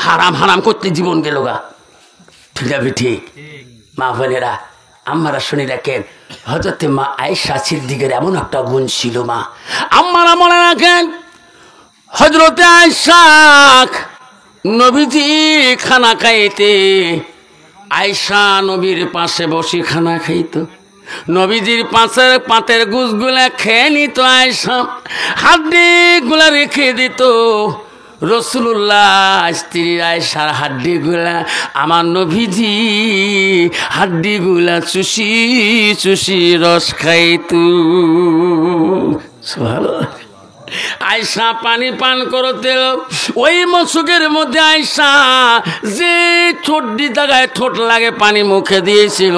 হারাম হারাম করতে জীবন গেল গা। ঠিক আছে, ঠিক। মা বোনেরা আমরা শুনি রাখেন, হযরতে মা আয়েশা সিদ্দিকার এমন একটা গুণ ছিল। মা আমরা মনে রাখেন, হযরতে আয়েশা নবীজি খানা খাইতে, আয়েশা নবীর পাশে বসে খানা খাইত। নবীজির পাশের পাতের গুছগুলা খেয়ে নিত আয়েশা, হাড্ডিগুলা রেখে দিত। রাসূলুল্লাহ স্ত্রী আয়েশার হাড্ডিগুলা আমার নবীজি হাড্ডিগুলা চুষি চুষি রস খাইত। সুবহানাল্লাহ। আয়েশা পানি পান করতে, ওই মশুকের মধ্যে আয়েশা যে ঠোঁট জায়গায় ঠোঁট লাগে পানি মুখে দিয়েছিল,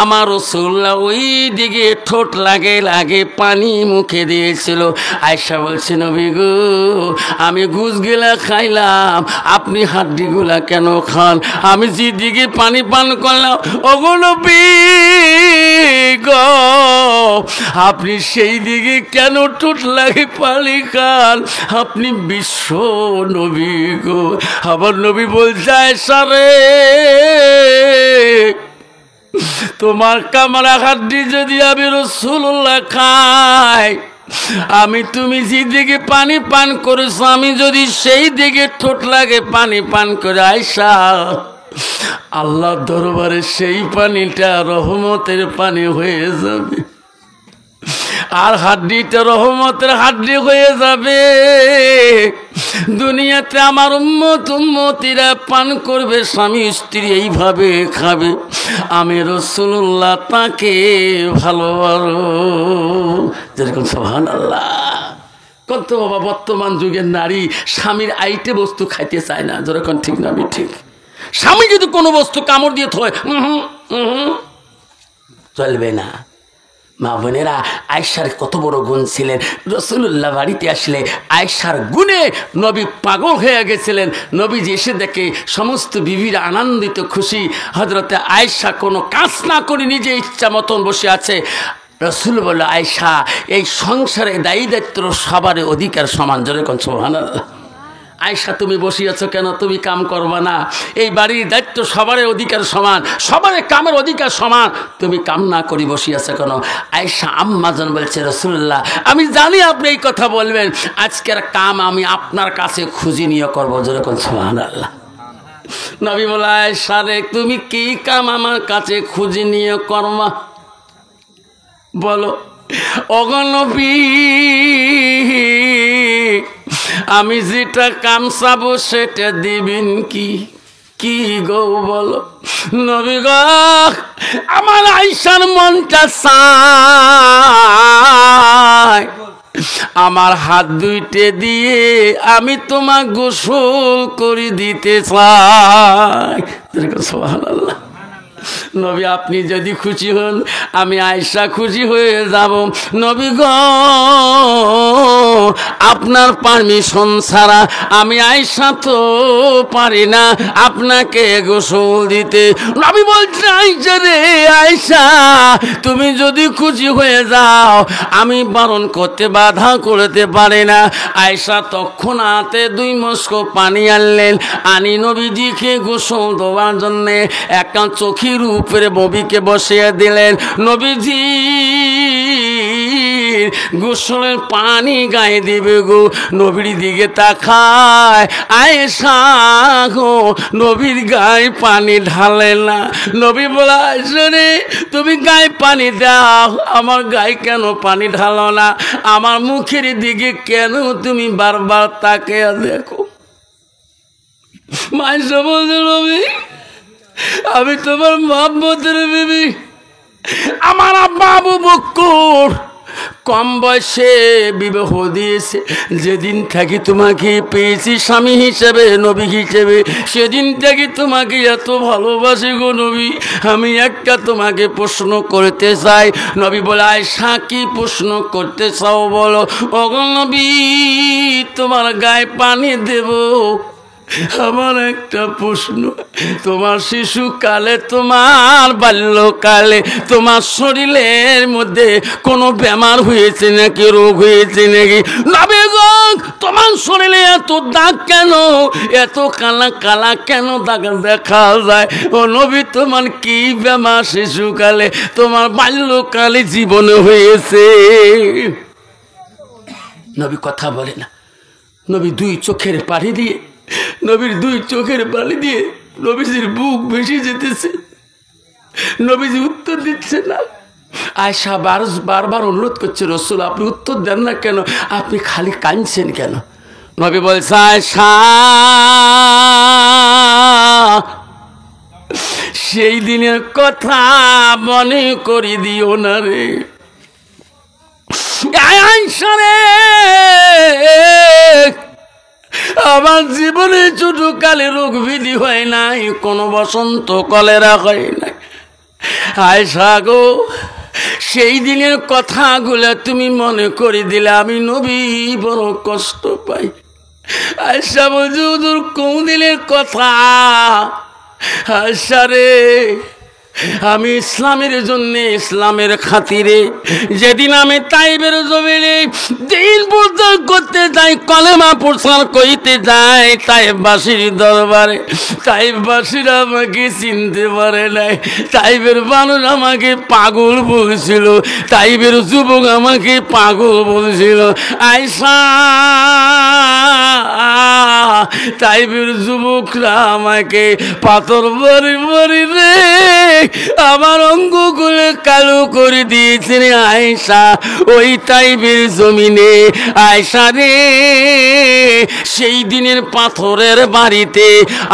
আমার রাসূলুল্লাহ ওই দিকে ঠোঁট লাগে লাগে পানি মুখে দিয়েছিল। আয়েশা বলছে, নবী গো, আমি গুছগুলা খাইলাম, আপনি হাড্ডিগুলা কেন খান? আমি যেদিকে পানি পান করলাম, ওগো নবী গো, আপনি সেই দিকে কেন ঠোঁট লাগে পানি খান? আপনি বিশ্ব নবী গো। আমার নবী বলছে, আয়েশা রে, তোমার কামরা হাড্ডি যদি আমি রাসূলুল্লাহ খাই, আমি তুমি যেদিকে পানি পান করেছো আমি যদি সেই দিকে ঠোঁট লাগে পানি পান করে আয়েশা আল্লাহ দরবারে সেই পানিটা রহমতের পানি হয়ে যাবে আর হাড্ডিটা রহমতের হাড্ডি হয়ে যাবে। দুনিয়াতে আমার উম্মতিরা পান করবে, স্বামী স্ত্রী এইভাবে খাবে, আমি রাসূলুল্লাহ তাকে ভালোবাসো। যেরকম সুবহানাল্লাহ। কত বাবা বর্তমান যুগের নারী স্বামীর আইটে বস্তু খাইতে চায় না, যেরকম ঠিক না আমি ঠিক। স্বামী যদি কোনো বস্তু কামড় দিয়ে থয় চলবে না। মা বোনেরা, আয়েশার কত বড় গুণ ছিলেন। রাসূলুল্লাহ বাড়িতে আসলে আয়েশার গুণে নবী পাগল হয়ে গেছিলেন। নবীজি এসে দেখে সমস্ত বিবিরা আনন্দিত খুশি। হযরতে আয়েশা কোনো কাজ না করে নিজে ইচ্ছা মতন বসে আছে। রাসূল বলল, আয়েশা এই সংসারে দায়ী দায়িত্ব সবার অধিকার সমান। জোরে কোন সুবহানাল্লাহ। আয়েশা তুমি বসে আছো কেন? তুমি কাম করবা না? এই বাড়ির দায়িত্ব সবার অধিকার সমান, সবার কামের অধিকার সমান, তুমি কাম না করি বসে আছো কেন? আয়েশা আম্মাজান বলছে, রাসূলুল্লাহ আমি জানি আপনি এই কথা বলবেন, আজকের কাম আমি আপনার কাছে খুঁজি নিয়ে করবো। যেরকম সুবহানাল্লাহ। নবী বলে, আয়েশা রে তুমি কি কাম আমার কাছে খুঁজি নিয়ে করবা বলো। ওগো নবী আমি যেটা কাম চাবো সেটা দিবেন কি? কি গো বলো। নবী গো আমার আয়েশার মনটা চায় আমার হাত দুইটে দিয়ে আমি তোমার গোসল করে দিতে চাই। সুবহানাল্লাহ। নবী আপনি যদি খুশি হন আমি আয়েশা খুশি হয়ে যাব। নবী গো আপনার পারমিশন ছাড়া আমি আয়েশা তো পারি না আপনাকে গোসল দিতে। নবী বলছে, আয়েশা রে আয়েশা তুমি যদি খুশি হয়ে যাও আমি বারণ করতে বাধা করতে পারি না। আয়েশা তৎক্ষণাতে 2 মস্ক পানি আনলেন, আনি নবীজিকে গোসল দেওয়ার জন্যে একটা চোখের উপরে নবীকে বসিয়ে দিলেন। নবীজি গোসলের পানি গায়ে দিবে গো, নবীর দিকে তাকায় আয়েশা গো নবীর গায়ে পানি ঢালে না। নবী বলে, আয়েশা রে তুমি গায়ে পানি দাও, আমার গায়ে কেন পানি ঢালো না? আমার মুখের দিকে কেন তুমি বারবার তাকিয়ে দেখো? আয়েশা বলছে, নবী আমি তোমার মুহাম্মদের বিবি, আমার আব্বা আবু বকর কম বয়সে বিবাহ দিয়েছে। যেদিন থাকি তোমাকে পেয়েছি স্বামী হিসেবে, নবী হিসেবে, সেদিন থেকে তোমাকে এত ভালোবাসি গো নবী। আমি একটা তোমাকে প্রশ্ন করতে চাই। নবী বলে, আয়েশা কি প্রশ্ন করতে চাও বলো। ওগো নবী তোমার গায়ে পানি দেব, আমার একটা প্রশ্ন, তোমার শিশুকালে তোমার বাল্যকালে তোমার শরীরের মধ্যে কোনো বেমার হয়েছে নাকি, রোগ হয়েছে নাকি? নবী গো তোমার শরীরে এত দাগ কেন, এত কালা কালা কেন দাগ দেখা যায়? ও নবী তোমার কি বেমার শিশুকালে তোমার বাল্যকালে জীবনে হয়েছে? নবী কথা বলে না। নবী 2 চোখের পানি দিয়ে, নবীর 2 চোখের পানি দিয়ে নবীজির বুক ভেসে যেতেছে। নবীজি উত্তর দিচ্ছে না। আয়েশা বারবার অনুরোধ করছে, রাসূল আপনি উত্তর দেন না কেন, আপনি খালি কাঁদছেন কেন? নবী বলছে, আয়েশা সেই দিনের কথা মনে করে দিও না রে। আয়েশা রে আমার জীবনে ছোটকালে রোগ বিধি হয় নাই, কোনো বসন্ত কলেরা হয় নাই। আয়েশা গো সেই দিনের কথাগুলো তুমি মনে করে দিলে আমি নবী বড় কষ্ট পাই। আয়েশা বলছে, হুজুর কোন দিনের কথা? আয়েশা রে আমি ইসলামের জন্য, ইসলামের খাতিরে যেদিন আমি তাইবের জমিনে দিন প্রচার করতে যাই, কলেমা প্রচার করিতে যাই তাইববাসীর দরবারে, তাইববাসীরা আমাকে চিনতে পারে নাই। তাইবের মানুষ আমাকে পাগল বলছিল, তাইবের যুবক আমাকে পাগল বলছিল। আয়সা, তাইবের যুবকরা আমাকে পাথর ভরি ভরি রে আমার অঙ্গগুলো কালো করে দিয়েছে রে আয়েশা। ওই তাইবের জমিনে আয়েশা রে, সেই দিনের পাথরের বাড়িতে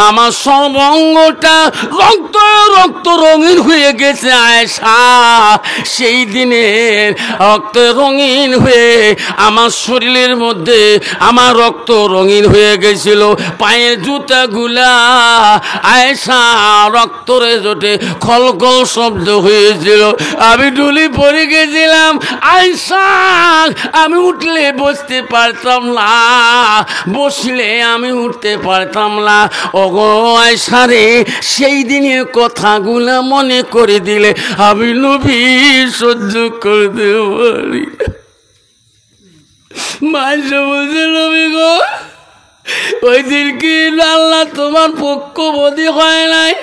আমার সর্বাঙ্গটা রক্ত রক্ত রঙিন হয়ে গেছে আয়েশা। সেই দিনের রক্ত রঙিন হয়ে আমার শরীরের মধ্যে আমার রক্ত রঙিন হয়ে গেছিল। পায়ের জুতাগুলা আয়েশা রক্তরে জোটে খলখল শব্দ হয়েছিল। আমি ঢুলি পড়ে গেছিলাম আয়েশা। আমি উঠলে বসতে পারতাম না, বসলে আমি উঠতে পারতাম না। ওগো আয়েশা রে, সেই দিনের কথাগুলা মনে করে দিলে আমি নবী সহ্য করতে পারি না। মাঝে বলছে নবী গো, ওই দিন কি আল্লাহ তোমার পক্ষপাতী হয় নাই?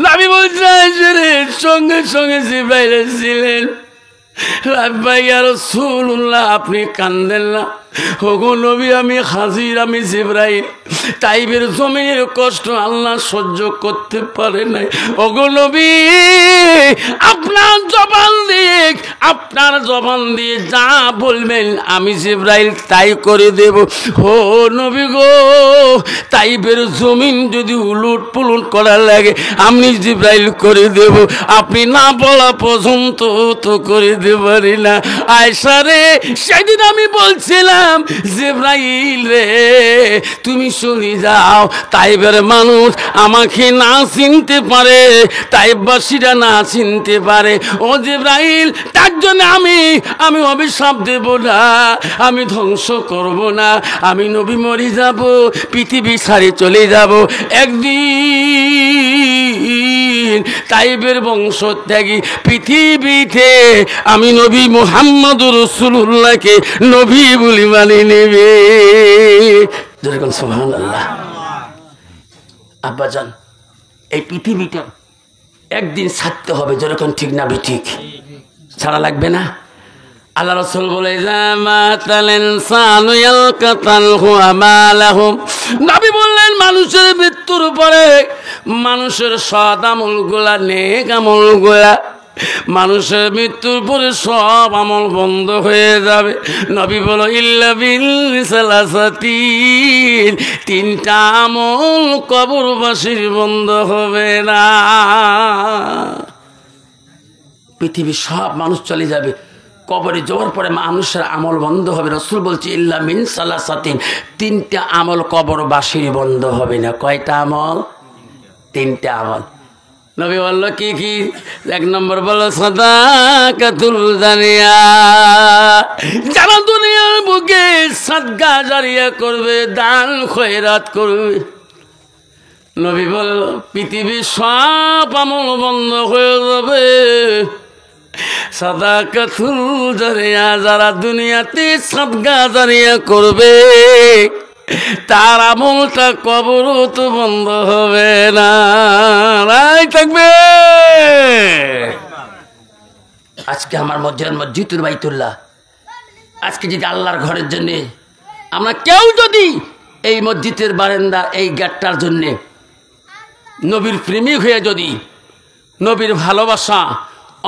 নবী বলছে রে, সঙ্গে সঙ্গে জিবরাইল ছিলেন। রাব্বাই ইয়া রাসূলুল্লাহ, আপনি কান্দেন না। ওগো নবী, আমি হাজির, আমি জিবরাইল। তাইবের জমিনের কষ্ট আল্লাহ সহ্য করতে পারে নাই। ওগো নবী, আপনার জবান দিয়ে যা বলবেন আমি জিবরাইল তাই করে দেব। ও নবী গো, তাইবের জমিন যদি উলট পুলট করার লাগে আমি জিবরাইল করে দেব, আপনি না বলা পর্যন্ত তো করে দিতে পারি না। আয়েশা রে, সেদিন আমি বলছিলাম জিবরাইল রে, তুমি চলে যাও, তাইবের মানুষ আমাকে না চিনতে পারে, তাইববাসীরা না চিনতে পারে। ও জিবরাইল, তার জন্য আমি অভিশাপ দেব না, আমি ধ্বংস করব না, আমি নবী মরে যাব, পৃথিবী ছাড়ে চলে যাব। একদিন তাইবের বংশ ত্যাগী পৃথিবীতে আমি নবী মুহাম্মদুর রাসূলুল্লাহকে নবী বলি মানে নেবে। যেরকম সুবহানাল্লাহ। আব্বাজান, এই পৃথিবীটা একদিন ছাড়তে হবে, যেরকম ঠিক না ঠিক ছাড়া লাগবে না। আল্লাহ রাসূল বলে নবী বললেন, মানুষের মৃত্যুর পরে মানুষের সৎ আমলগুলা, নেক আমলগুলা, মানুষের মৃত্যুর পরে সব আমল বন্ধ হয়ে যাবে। নবী বলো ইল্লা বিল সালাসাতিন, তিনটা আমল কবরবাসীর বন্ধ হবে না। পৃথিবীর সব মানুষ চলে যাবে, কবরে যাওয়ার পরে মানুষের আমল বন্ধ হবে। রাসূল বলছে ইল্লা মিন সালাসাতিন, তিনটা আমল কবরবাসীর বন্ধ হবে না। কয়টা আমল? তিনটা আমল। নবী বলল কি কি? এক নম্বর বলো সাদাকাতুল জারিয়া, যারা দুনিয়ার বুকে সাদকা জারিয়া করবে, দান খয়রাত করবে। নবী বলল পৃথিবীর সব আমল বন্ধ হয়ে যাবে। সাদাকাতুল জারিয়া, যারা দুনিয়াতে সাদকা জারিয়া করবে তার আমলটা কবরও তো বন্ধ হবে না। থাকবে। আজকে আমার মসজিদুল বাইতুল্লাহ, আজকে যদি আল্লাহর ঘরের জন্য আমরা কেউ যদি এই মসজিদের বারান্দা, এই গেটটার জন্যে নবীর প্রেমিক হয়ে যদি নবীর ভালোবাসা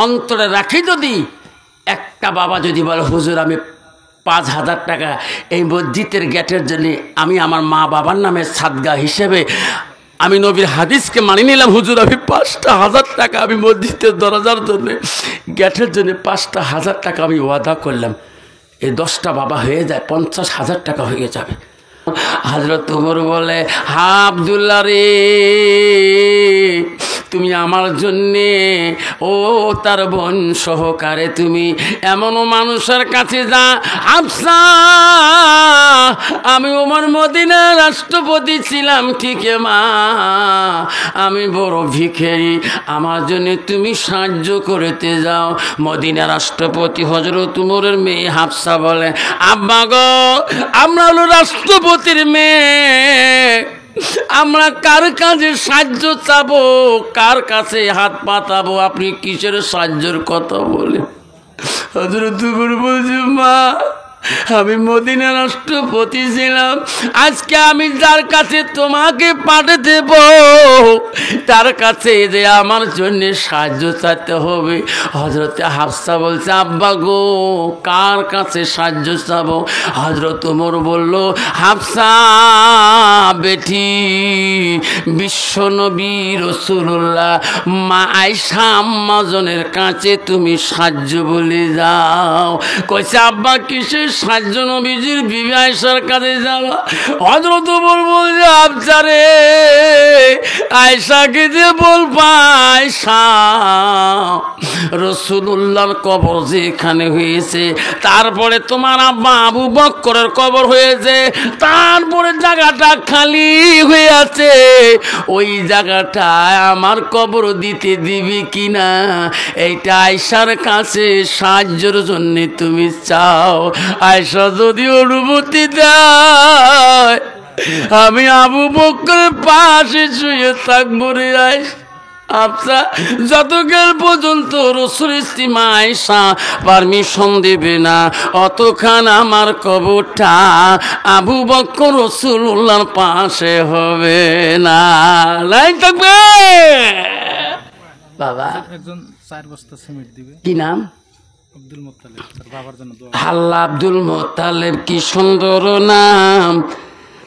অন্তরে রাখি, যদি একটা বাবা যদি বলে হুজুর আমি 5,000 টাকা এই মসজিদের গেটের জন্য আমি আমার মা বাবার নামে সাদগা হিসেবে আমি নবীর হাদিসকে মানি নিলাম, হুজুর আমি 5,000 টাকা আমি মসজিদের দরজার জন্য, গেটের জন্য 5,000 টাকা আমি ওয়াদা করলাম, এই 10টা বাবা হয়ে যায় 50,000 টাকা হয়ে যাবে। হযরত ওমর বলে, হা আব্দুল্লাহ রে, তুমি আমার জন্যে ও তার বোন সহকারে তুমি এমনও মানুষের কাছে যা, হাফসা আমি ওমর মদিনা রাষ্ট্রপতি ছিলাম ঠিক মা, আমি বড় ভিখারি, আমার জন্য তুমি সাহায্য করতে যাও। মদিনা রাষ্ট্রপতি হযরত উমরের মেয়ে হাফসা বলে, আব্বা গো, আমরা হলো রাষ্ট্রপতির মেয়ে, আমরা কার কাছে সাহায্য চাবো, কার কাছে হাত পাতাবো, আপনি কিসের সাহায্যের কথা বলে? হযরত উমর বলছে, মা আমি মদিনা রাষ্ট্রপতি ছিলাম, আজকে আমি যার কাছে তোমাকে পাঠিয়ে দেব তার কাছে যে আমার জন্য সাহায্য চাইতে হবে। হযরত হাফসা বলছে, আব্বা গো, কার কাছে সাহায্য চাবো? হযরত ওমর বলল, হাফসা বেটি, বিশ্বনবী রাসূলুল্লাহ মা আয়েশা আম্মাজনের কাছে তুমি সাহায্য বলে যাও। কইছে, আব্বা কিসের সাহায্য? নবীজির বিবি আয়েশার কাছে যাওয়া। হযরত ওমর বলছে, হাফসা রে, আয়েশাকে যে বলবা, আয়েশা রাসূলুল্লাহর কবর যেখানে হয়েছে, তারপরে তোমার আব্বা আবু বকরের কবর হয়েছে, তারপরে জায়গাটা খালি হয়ে আছে, ওই জায়গাটায় আমার কবর দিতে দিবি কিনা, এইটা আয়েশার কাছে সাহায্যের জন্য তুমি চাও। আয়েশা যদি অনুমতি দেয় আমি আবু বকরের পাশে শুয়ে থাকবো রে আয়েশা। আচ্ছা, যতকাল পর্যন্ত রাসূলের স্ত্রী মা আয়েশা পারমিশন দেবে না, অতক্ষণ আমার কবরটা আবু বকর রাসূলুল্লাহর পাশে হবে না। লাইন থাকবে বাবা। একজন 4 বস্তা সিমেন্ট দিবে। কি নাম? আব্দুল মুত্তালিব, তার বাবার জন্য দোয়া। আল্লাহ, আব্দুল মুত্তালিব, কি সুন্দর নাম।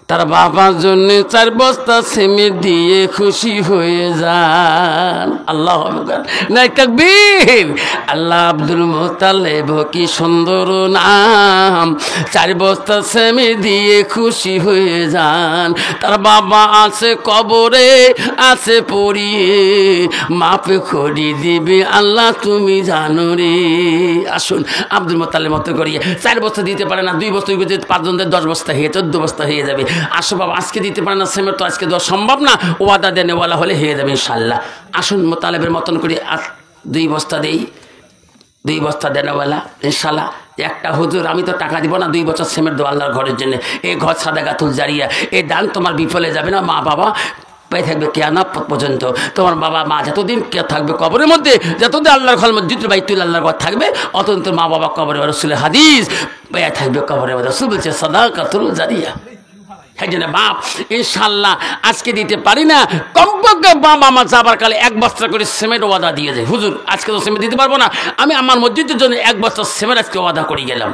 তার বাবার জন্য 4 বস্তা সিমেন্ট দিয়ে খুশি হয়ে যান। আল্লাহ আকবার, নাই তাকবীর। আল্লাহ, আব্দুল মুত্তালিব, কি সুন্দর নাম। 4 বস্তা সিমেন্ট দিয়ে খুশি হয়ে যান। তার বাবা আছে কবরে, আছে পড়িয়ে, মাফ করে দিবে আল্লাহ তুমি জানো রে। আসুন আব্দুল মুত্তালিব মতো করিয়ে 4 বস্তা দিতে পারে না, 2 বস্তা, 5 জনদের 10 বস্তা হয়ে 14 বস্তা হয়ে যাবে। আসো বাবা, আজকে দিতে পারে না সিমেন্ট, তো আজকে দেওয়া সম্ভব না, ওয়াদা দেনেওয়ালা হলে হয়ে যাবে ইনশাল্লাহ। আসুন মুত্তালিবের মতন করে 2 বস্তা দেই, 2 বস্তা দেনেওয়ালা ইনশাল্লাহ। একটা হুজুর, আমি তো টাকা দিব না, 2 বছর সিমেন্ট দেবো আল্লাহর ঘরের জন্য। এই ঘর সাদাকাতুল জারিয়া, এই দান তোমার বিফলে যাবে না। মা বাবা পাই থাকবে কিয়ামত পর্যন্ত, তোমার বাবা মা যতদিন কে থাকবে কবরের মধ্যে, যতদিন আল্লাহর ঘর মসজিদ বাইতুল আল্লাহর ঘর থাকবে, অতদিন তোর মা বাবা কবরে, রাসূলের হাদিস পাইয়া থাকবে কবরের মধ্যে। রাসূল বলছে সাদাকাতুল জারিয়া। সেই জন্য বাপ ইনশাল্লাহ আজকে দিতে পারি না, কমপক্ষে বাবা মা যাবার কালে 1 বস্তা করে সিমেন্ট ওয়াদা দিয়ে যায়। হুজুর আজকে তো সিমেন্ট দিতে পারবো না, আমি আমার মসজিদের জন্য 1 বস্তা সিমেন্ট আজকে ওয়াদা করে গেলাম।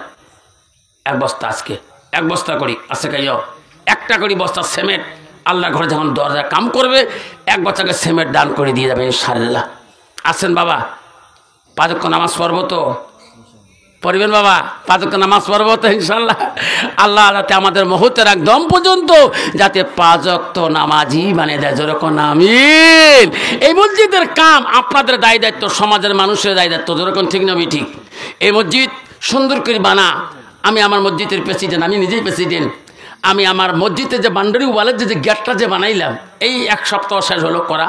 1 বস্তা, আজকে 1 বস্তা করি, আছে কাইও 1টা করে বস্তা সিমেন্ট আল্লাহর ঘরে যখন দরজা কাম করবে, 1 বস্তাকে সিমেন্ট দান করে দিয়ে যাবে ইনশাল্লাহ। আসেন বাবা, 5 ওয়াক্ত নামাজ পড়বো তো, পড়বেন বাবা, 5 ওয়াক্ত নামাজ পড়বো তো ইনশাল্লাহ। আল্লাহ যাতে আমাদের মুহূর্তের একদম পর্যন্ত যাতে 5 ওয়াক্ত নামাজি বানিয়ে দেয়, যেরকম আমিন। এই মসজিদের কাম আপনাদের দায় দায়িত্ব, সমাজের মানুষের দায় দায়িত্ব, যেরকম ঠিক না ঠিক। এই মসজিদ সুন্দর করে বানা। আমি আমার মসজিদের প্রেসিডেন্ট, আমি নিজেই প্রেসিডেন্ট। আমি আমার মসজিদে যে বান্ডারি ওয়ালের যে গেটটা যে বানাইলাম, এই 1 সপ্তাহ শেষ হলো করা।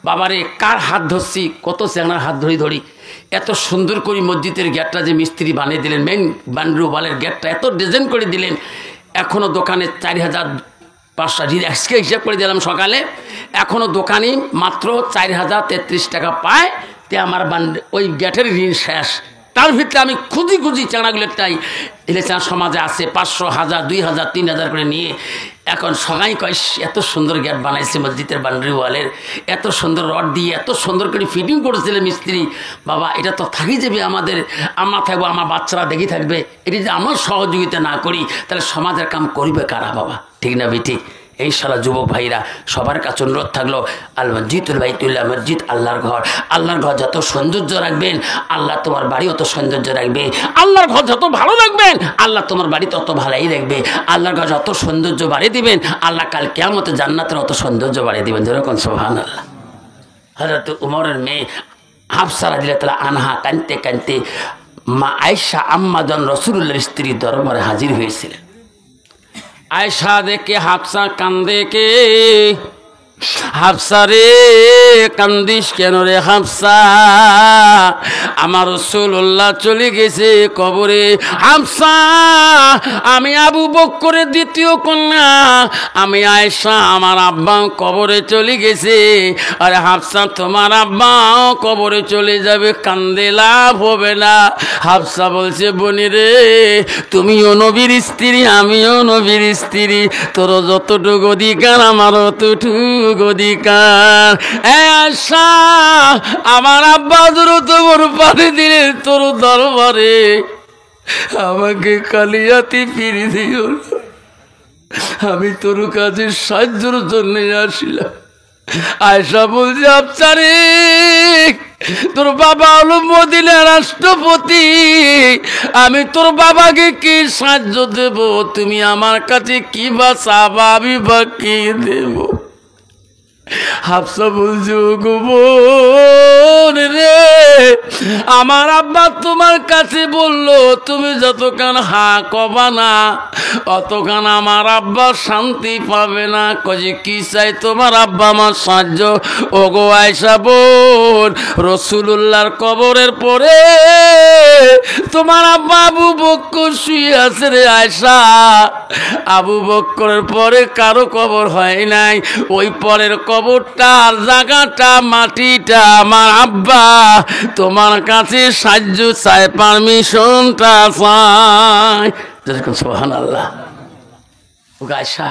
বাবারে কার হাত ধরছি, কত চ্যাংড়ার হাত ধরি এত সুন্দর করে মসজিদের গেটটা যে মিস্ত্রি বানিয়ে দিলেন, মেন বান্ডারি ওয়ালের গেটটা এত ডিজাইন করে দিলেন। এখনও দোকানে 4,500 আজকে হিসাব করে দিলাম সকালে, এখনও দোকানি মাত্র 4,033 টাকা পায়। তে আমার ওই গেটের ঋণ শেষ। তার ভিতরে আমি খুঁজি চাঁড়াগুলোর টাই ইলেকশন সমাজে আছে 500, 1000, 2000, 3000 করে নিয়ে এখন সবাই কয় এত সুন্দর গেট বানাইছে মসজিদের বাউন্ডারি ওয়ালের, এত সুন্দর রড দিয়ে এত সুন্দর করে ফিটিং করেছিলেন মিস্ত্রি। বাবা এটা তো থাকি যাবে আমাদের, আমরা থাকবো, আমার বাচ্চারা দেখি থাকবে। এটি যে আমার সহযোগিতা না করি তাহলে সমাজের কাম করবে কারা বাবা, ঠিক না বেঠিক? এই সারা যুবক ভাইরা সবার কাছে অনুরোধ থাকলো, আল মসজিদুল বাইতুল্লাহ, মসজিদ আল্লাহর ঘর। আল্লাহর ঘর যত সৌন্দর্য রাখবেন আল্লাহ তোমার বাড়ি অত সৌন্দর্য রাখবে। আল্লাহর ঘর যত ভালো রাখবেন আল্লাহ তোমার বাড়ি তত ভালোই রাখবে। আল্লাহর ঘর যত সৌন্দর্য বাড়িয়ে দিবেন আল্লাহ কাল কিয়ামতে জান্নাতের অত সৌন্দর্য বাড়িয়ে দিবেন। যেরকম সুবহানাল্লাহ। হযরত উমরের মেয়ে হাফসা রাদিয়াল্লাহু তাআলা আনহা কাঁদতে কাঁদতে মা আয়েশা আম্মাজান রাসূলুল্লাহর স্ত্রী দরবারে হাজির হয়েছিলেন। আয়েশা দেখে হাফসা কান্দে কে, হাফসা রে কান্দিস কেন রে হাফসা, আমার রাসূলুল্লাহ চলে গেছে কবরে। হাফসা আমি আবু বকরের দ্বিতীয় কন্যা, আমি আয়েশা, আমার আব্বা কবরে চলে গেছে। আরে হাফসা তোমার আব্বা কবরে চলে যাবে, কান্দে লাভ হবে না। হাফসা বলছে বনি রে তুমিও নবীর স্ত্রী আমিও নবীর স্ত্রী, তোর যতটুকু অধিকার আমার অতটুকু অধিকার। আয়েশা আমার আব্বা দ্রুত মোর পানি দিলে তোর দরবারে, আমাকে কালিয়াতি ফিরে দিও, আমি তোর কাছে সাহায্যের জন্য আসিলাম। আয়েশা বলছে আচ্ছা রে তোর বাবা হলো মদিনার রাষ্ট্রপতি, আমি তোর বাবাকে কি সাহায্য দেব, তুমি আমার কাছে কি বা চাবা আমি বা কি দেব। হাফসা বলছে গো বোন রে আমার আব্বা তোমার কাছে বললো তুমি যতক্ষণ হা কবা না অতক্ষণ আমার আব্বা শান্তি পাবে না। কজি কি চাই তোমার আব্বা আমার সাহায্য। ও গো আয়েশা বোন রাসূলুল্লাহর কবরের পরে তোমার আব্বা আবু বকর শুয়ে আছে রে আয়েশা, আবু বকরের পরে কারো কবর হয় নাই, ওই পরের কবরটার জায়গাটা মাটিটা আমার আব্বা তোমার কাছে সাহায্য চায়, পারমিশনটা চায়। সুবহানাল্লাহ। আয়েশা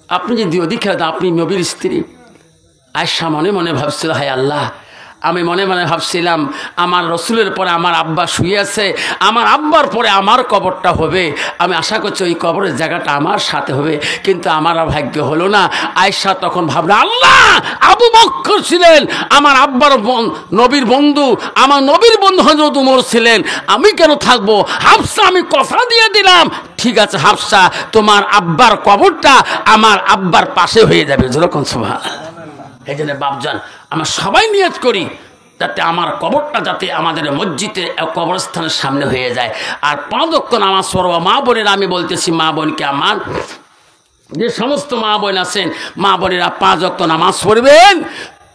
আপনি যদি অধিকার আপনি নবীর স্ত্রী। আয়েশা মনে মনে ভাবছিল হায় আল্লাহ, আমি মনে মনে ভাবছিলাম আমার রসুলের পরে আমার আব্বা শুয়ে আছে, আমার আব্বার পরে আমার কবরটা হবে, আমি আশা করছি ওই কবরের জায়গাটা আমার সাথে হবে, কিন্তু আমার ভাগ্য হলো না। আয়েশা তখন ভাবনা আল্লাহ আবু বকর ছিলেন আমার আব্বার নবীর বন্ধু, আমার নবীর বন্ধু হযরত ওমর ছিলেন, আমি কেন থাকবো। হাফসা আমি কথা দিয়ে দিলাম ঠিক আছে হাফসা তোমার আব্বার কবরটা আমার আব্বার পাশে হয়ে যাবে। যেরকম সুবহানাল্লাহ। এই জন্য বাপজান আমরা সবাই নিয়ত করি যাতে আমার কবরটা যাতে আমাদের মসজিদে কবরস্থানের সামনে হয়ে যায়। আর 5 ওয়াক্ত নামাজ পড়ব। মা বোনের আমি বলতেছি মা বোনকে আমার যে সমস্ত মা বোন আছেন মা বোনেরা 5 ওয়াক্ত নামাজ পড়বেন।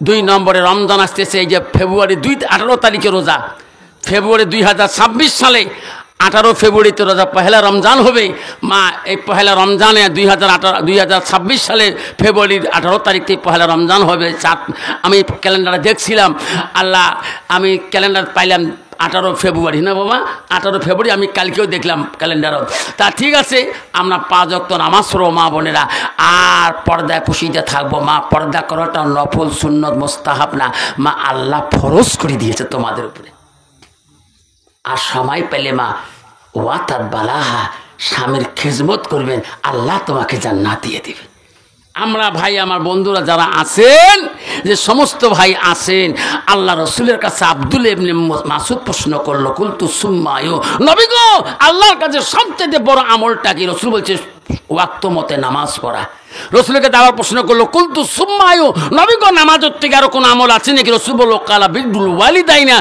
2 নম্বরে রমজান আসতেছে, এই যে ফেব্রুয়ারি 18 তারিখে রোজা, ফেব্রুয়ারি 2026 সালে 18 ফেব্রুয়ারিতে রোজা পহেলা রমজান হবে। মা এই পহেলা রমজানে 2026 সালে ফেব্রুয়ারির 18 তারিখ থেকে পহেলা রমজান হবে। আমি ক্যালেন্ডারে দেখছিলাম আল্লাহ, আমি ক্যালেন্ডার পাইলাম 18 ফেব্রুয়ারি না বাবা, 18 ফেব্রুয়ারি আমি কালকেও দেখলাম ক্যালেন্ডারও। তা ঠিক আছে আমরা 5 ওয়াক্ত নামাজ পড়বো মা বোনেরা, আর পর্দায় পুষিতে থাকবো। মা পর্দা করাটা নফল সুন্নত মোস্তাহাব না, মা আল্লাহ ফরজ করে দিয়েছে তোমাদের উপরে। আর সময় পেলে মা ওয়াতাত বালাহা স্বামীর খেজমত করবেন, আল্লাহ তোমাকে জান্নাত দিয়ে দিবে। আমরা ভাই আমার বন্ধুরা যারা আছেন, যে সমস্ত ভাই আছেন, আল্লাহ রসুলের কাছে আব্দুল্লাহ ইবনে মাসউদ প্রশ্ন করলো কুলতু সুম্মায়ু, নবী গো আল্লাহর কাছে সবচেয়ে বড় আমলটা কি? রসুল বলছে ওয়াক্ত মতে নামাজ পড়া। রসুলকে আবার প্রশ্ন করলো কুলতু সুম্মায়ু, নবী গো নামাজের থেকে আরো কোন আমল আছে নাকি? রসুল বললো কালা বিরুল ওয়ালিদাইনা,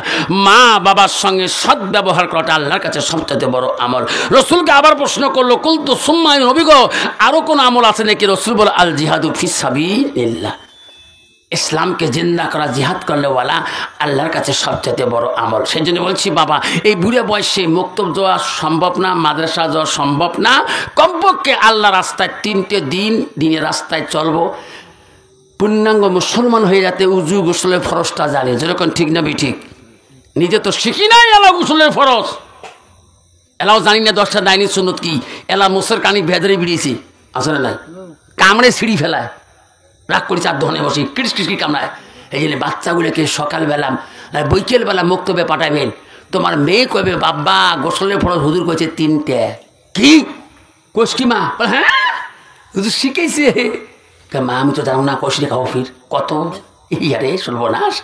মা বাবার সঙ্গে সৎ ব্যবহার করাটা আল্লাহর কাছে সবচেয়ে বড় আমল। রসুলকে আবার প্রশ্ন করলো কুলতু সুম্মায়ু, নবী গো আরো কোন আমল আছে নাকি? রসুল বলল আল জিহাদু ফিস সাবিলিল্লাহ, ইসলামকে জিন্দা করা, জিহাদ করলে ওয়ালা আল্লাহর কাছে সবচেয়ে বড় আমল। সেই জন্য বলছি বাবা এই বুড়ে বয়সে মক্তব যাওয়া সম্ভব না, মাদ্রাসা যাওয়া সম্ভব না, কমপক্ষে আল্লাহ রাস্তায় 3টে দিন দিনের রাস্তায় চলবো, পূর্ণাঙ্গ মুসলমান হয়ে যাতে উজু গোসলের ফরজটা জানে। যেরকম ঠিক না ঠিক, নিজে তো শিখি নাই এলা গোসলের ফরজ, এলাও জানি না 10টা ডাইনি সুন্নত কি, এলা মোসের কানি ভেদরে বেরিয়েছি আসলে নাই, কামড়ে ছিঁড়ি ফেলায়, রাগ করি 4 দোকানে বসি কিড়িস কিড়ি কামড়ায়। এই জন্য বাচ্চাগুলোকে সকালবেলা বৈকেলবেলা মুক্তবে পাঠাবেন। তোমার মেয়ে কবে বাবা গোসলের ফরজ হুজুর করেছে 3টে, কি কোষ্টি মা? হ্যাঁ হুজুর শিখেছে। মা আমি তো জানো না কোষ্টি খাও ফির কত ইয়ারে সর্বনাশ।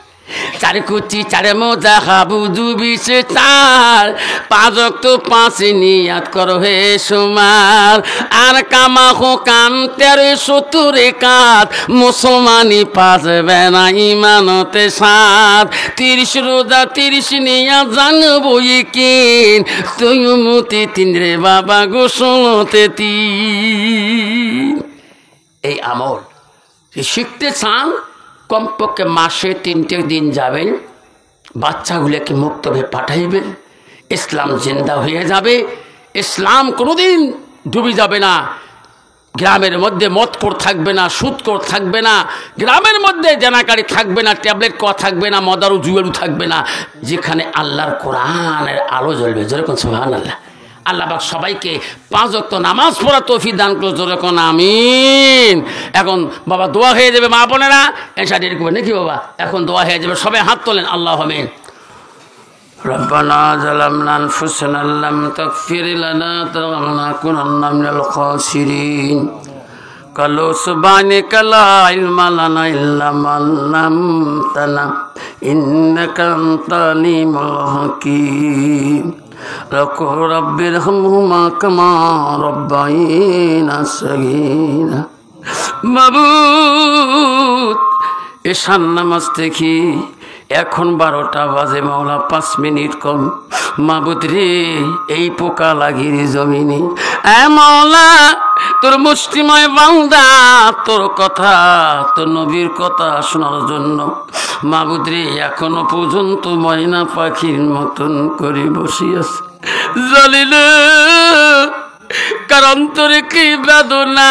চার কুচি চারে মোজা হাবু দুবিশে চার, পাঁচ ওয়াক্ত পাঁচ নিয়াত করো হে সুমার। আর কামা হো কাম 1370 কাত, মুসলমানি পাঁচবে না ইমানতে সাত। 30 রোজা 30 নিয়াত জানবো ইকিন, তুই মুতি 3 রে বাবা গোসলতে 3। এই আমল শিখতে চান কমপক্ষে মাসে 3টে দিন যাবেন, বাচ্চাগুলোকে মুক্তভাবে পাঠাইবেন, ইসলাম জিন্দা হয়ে যাবে। ইসলাম কোনোদিন ডুবে যাবে না। গ্রামের মধ্যে মদখোর থাকবে না, সুদখোর থাকবে না, গ্রামের মধ্যে জেনাকারী থাকবে না, ট্যাবলেট খাওয়া থাকবে না, মদারু জুয়েরু থাকবে না। যেখানে আল্লাহর কোরআনের আলো জ্বলবে, যেরকম সুবহানাল্লাহ। আল্লাহ পাক সবাইকে 5 ওয়াক্ত নামাজ পড়া তৌফিক দান করো, যেরকম আমিন। এখন বাবা দোয়া হয়ে যাবে, মা বোনেরা এসা দেরি করবে নাকি বাবা, এখন দোয়া হয়ে যাবে, সবাই হাত তোলেন, আল্লাহ আমিন। ربنا ظلمنا أنفسنا لم تغفر لنا لنكونن من الخاسرين قالوا سبحانك لا علم لنا إلا ما علمتنا إنك أنت العليم الحكيم رب ارحمهما كما ربيانا صغيرا মাবুদ এশার নামাজ থেকে এখন 12টা বাজে, মাওলা 5 মিনিট কম। মাবুদ রে এই পোকা লাগিয়ে জমিনে, মাওলা তোর মুষ্টিময় বান্দা তোর কথা, তোর নবীর কথা শোনার জন্য মাবুদ রে এখনো পর্যন্ত ময়না পাখির মতন করে বসে আছে। জলিল কার অন্তরে কি বেদনা,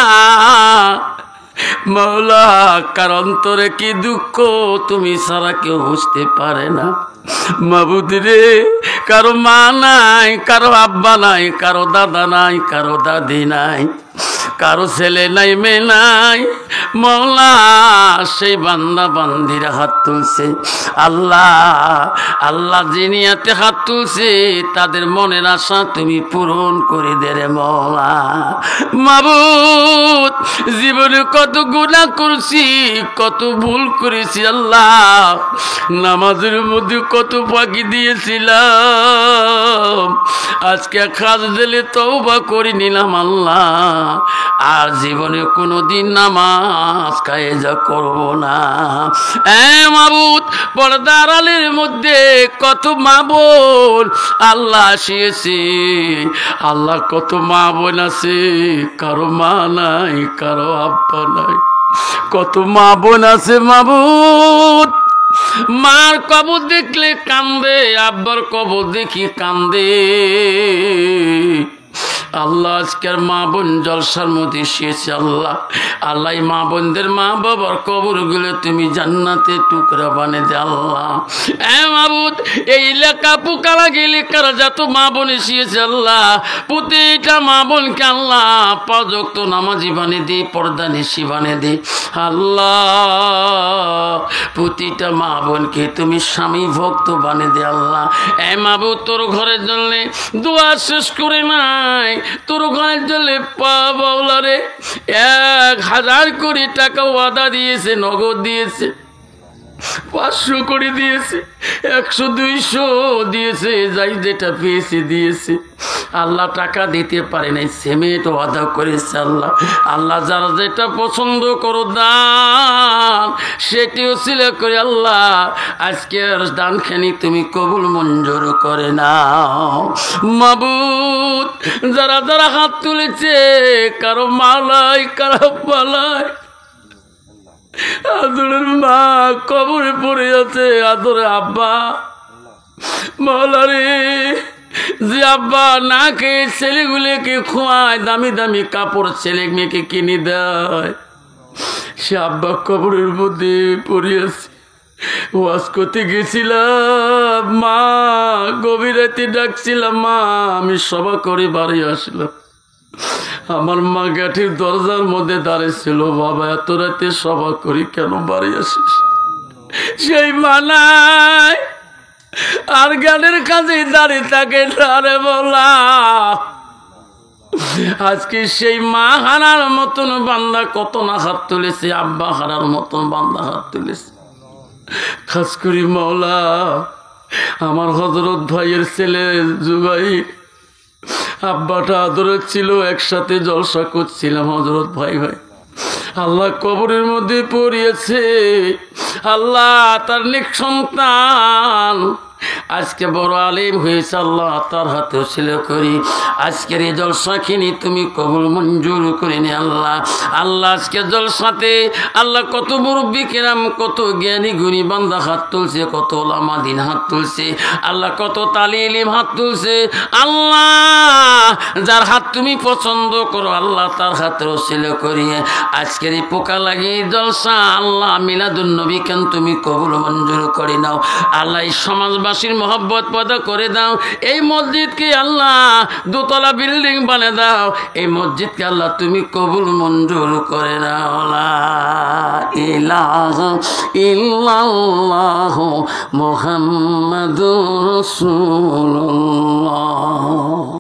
মাওলা কার অন্তরে কি দুঃখ, তুমি ছাড়া কেউ বুঝতে পারে না। মাবুদ রে কারো মা নাই, কারো আব্বা নাই, কারো দাদা নাই, কারো দাদি নাই, কারো ছেলে নাই, মেয়ে নাই। মাওলা সেই বান্দা বান্দিরা হাত তুলছে, আল্লাহ আল্লাহ যিনি হাতে হাত তুলছে তাদের মনের আশা তুমি পূরণ করে দে রে মাওলা। মাবুদ জীবনে কত গুনাহ করছি, কত ভুল করেছি আল্লাহ, নামাজের মধ্যে কত ফাঁকি দিয়েছিলাম, আজকে খাস দিলে তওবা করে নিলাম আল্লাহ, আর জীবনে কোনোদিন নামাজ কায়েজা করব না। মাবুদ পর্দার আড়ালের মধ্যে কত মা বোন আল্লাহ আসিয়েছে, আল্লাহ কত মা বোন আছে কারো মা নাই, কারো আব্বা নাই, কত মা বোন আছে মাবুদ মার কবর দেখলে কান্দে, আব্বার কবর দেখি কান্দে। আল্লাহ আজকের মা বোন জলসার মধ্যে এসেছে আল্লাহ, আল্লাহ মা বোনদের মা বাবার কবরগুলো তুমি জান্নাতে টুকরা বানিয়ে দে আল্লাহ। মাবুদ এই এলাকা পোকারা গেলে কারা যত মা বোন এসেছে আল্লাহ, প্রতিটা মা বোনকে আল্লাহ 5 ওয়াক্ত নামাজি বানিয়ে দে, পর্দা নিশি বানিয়ে দে আল্লাহ। প্রতিটা মা বোনকে তুমি স্বামী ভক্ত বানিয়ে দে আল্লাহ। মাবুদ তোর ঘরের জন্য দোয়া শেষ করে নাই, তোর ঘরের জন্য বাউলারে 1000 কোটি টাকা ওয়াদা দিয়েছে, নগদ দিয়েছে, 500 করে দিয়েছে, 100 200 দিয়েছে, যাই যেটা পেয়েছে দিয়েছে আল্লাহ। টাকা দিতে পারে নাই, সিমেন্ট ওয়াদা করেছে আল্লাহ। আল্লাহ যারা যেটা পছন্দ করো দান, সেটিও ছিল করে আল্লাহ আজকের দানখানি তুমি কবুল মঞ্জুর করে নাও মাবুদ। যারা যারা হাত তুলেছে কারো মালাই, কারো পালাই, আদরের মা কবরে পড়ে আছে, আদরে আব্বা মাওলা রে, যে আব্বা না খেয়ে ছেলেগুলোকে খোয়ায়, দামি দামি কাপড় ছেলে মেয়েকে কিনে দেয়, সে আব্বা কবরের মধ্যে পড়ে আছে। ওয়াজ করতে গেছিলাম, মা গভীর রাতে ডাকছিলাম, মা আমি সভা করে বাড়ি আসলাম, আমার মা গাঠির দরজার মধ্যে দাঁড়িয়েছিল, বাবা এত রাতে সভা করি কেন বাড়ি আসিস? সেই মা নাই, আর গানের কাছে দাঁড়িয়ে থাকে আরে বলা। আজকে সেই মা হারার মতন বান্দা কত না হাত তুলেছে, আব্বা হারার মতন বান্দা হাত তুলেছে। খাস করি মাওলা আমার হযরত ভাইয়ের ছেলে জুবাইর আব্বাটা আদরের ছিল, একসাথে জলসা করছিলাম হযরত ভাই ভাই। আল্লাহ কবরের মধ্যে পড়িয়েছে। আল্লাহ তার নেক সন্তান আজকে বড় আলেম হয়েছে, আল্লাহ তার হাতে ছিল করি আজকের এই জলসাখিনি তুমি কবুল মঞ্জুর করে নে আল্লাহ। আল্লাহ আজকে জলসাতে আল্লাহ কত মুরব্বী কেরাম, কত জ্ঞানী গুণী বান্দা হাত তুলছে, কত ওলামা দিন হাত তুলছে, আল্লাহ কত তালিম হাত তুলছে। আল্লাহ যার হাত তুমি পছন্দ করো আল্লাহ তার হাতে ছিল করিয়ে আজকের এই পোকা লাগিয়ে জলসা আল্লাহ মিলাদুন নবী কেন তুমি কবুল মঞ্জুর করে নাও আল্লাহ। এই সমাজবাসীর মহব্বত পয়দা করে দাও। এই মসজিদকে আল্লাহ দোতলা বিল্ডিং বানিয়ে দাও। এই মসজিদকে আল্লাহ তুমি কবুল মঞ্জুর করে নাও। লা ইলাহা ইল্লাল্লাহু মুহাম্মাদুর রাসূলুল্লাহ।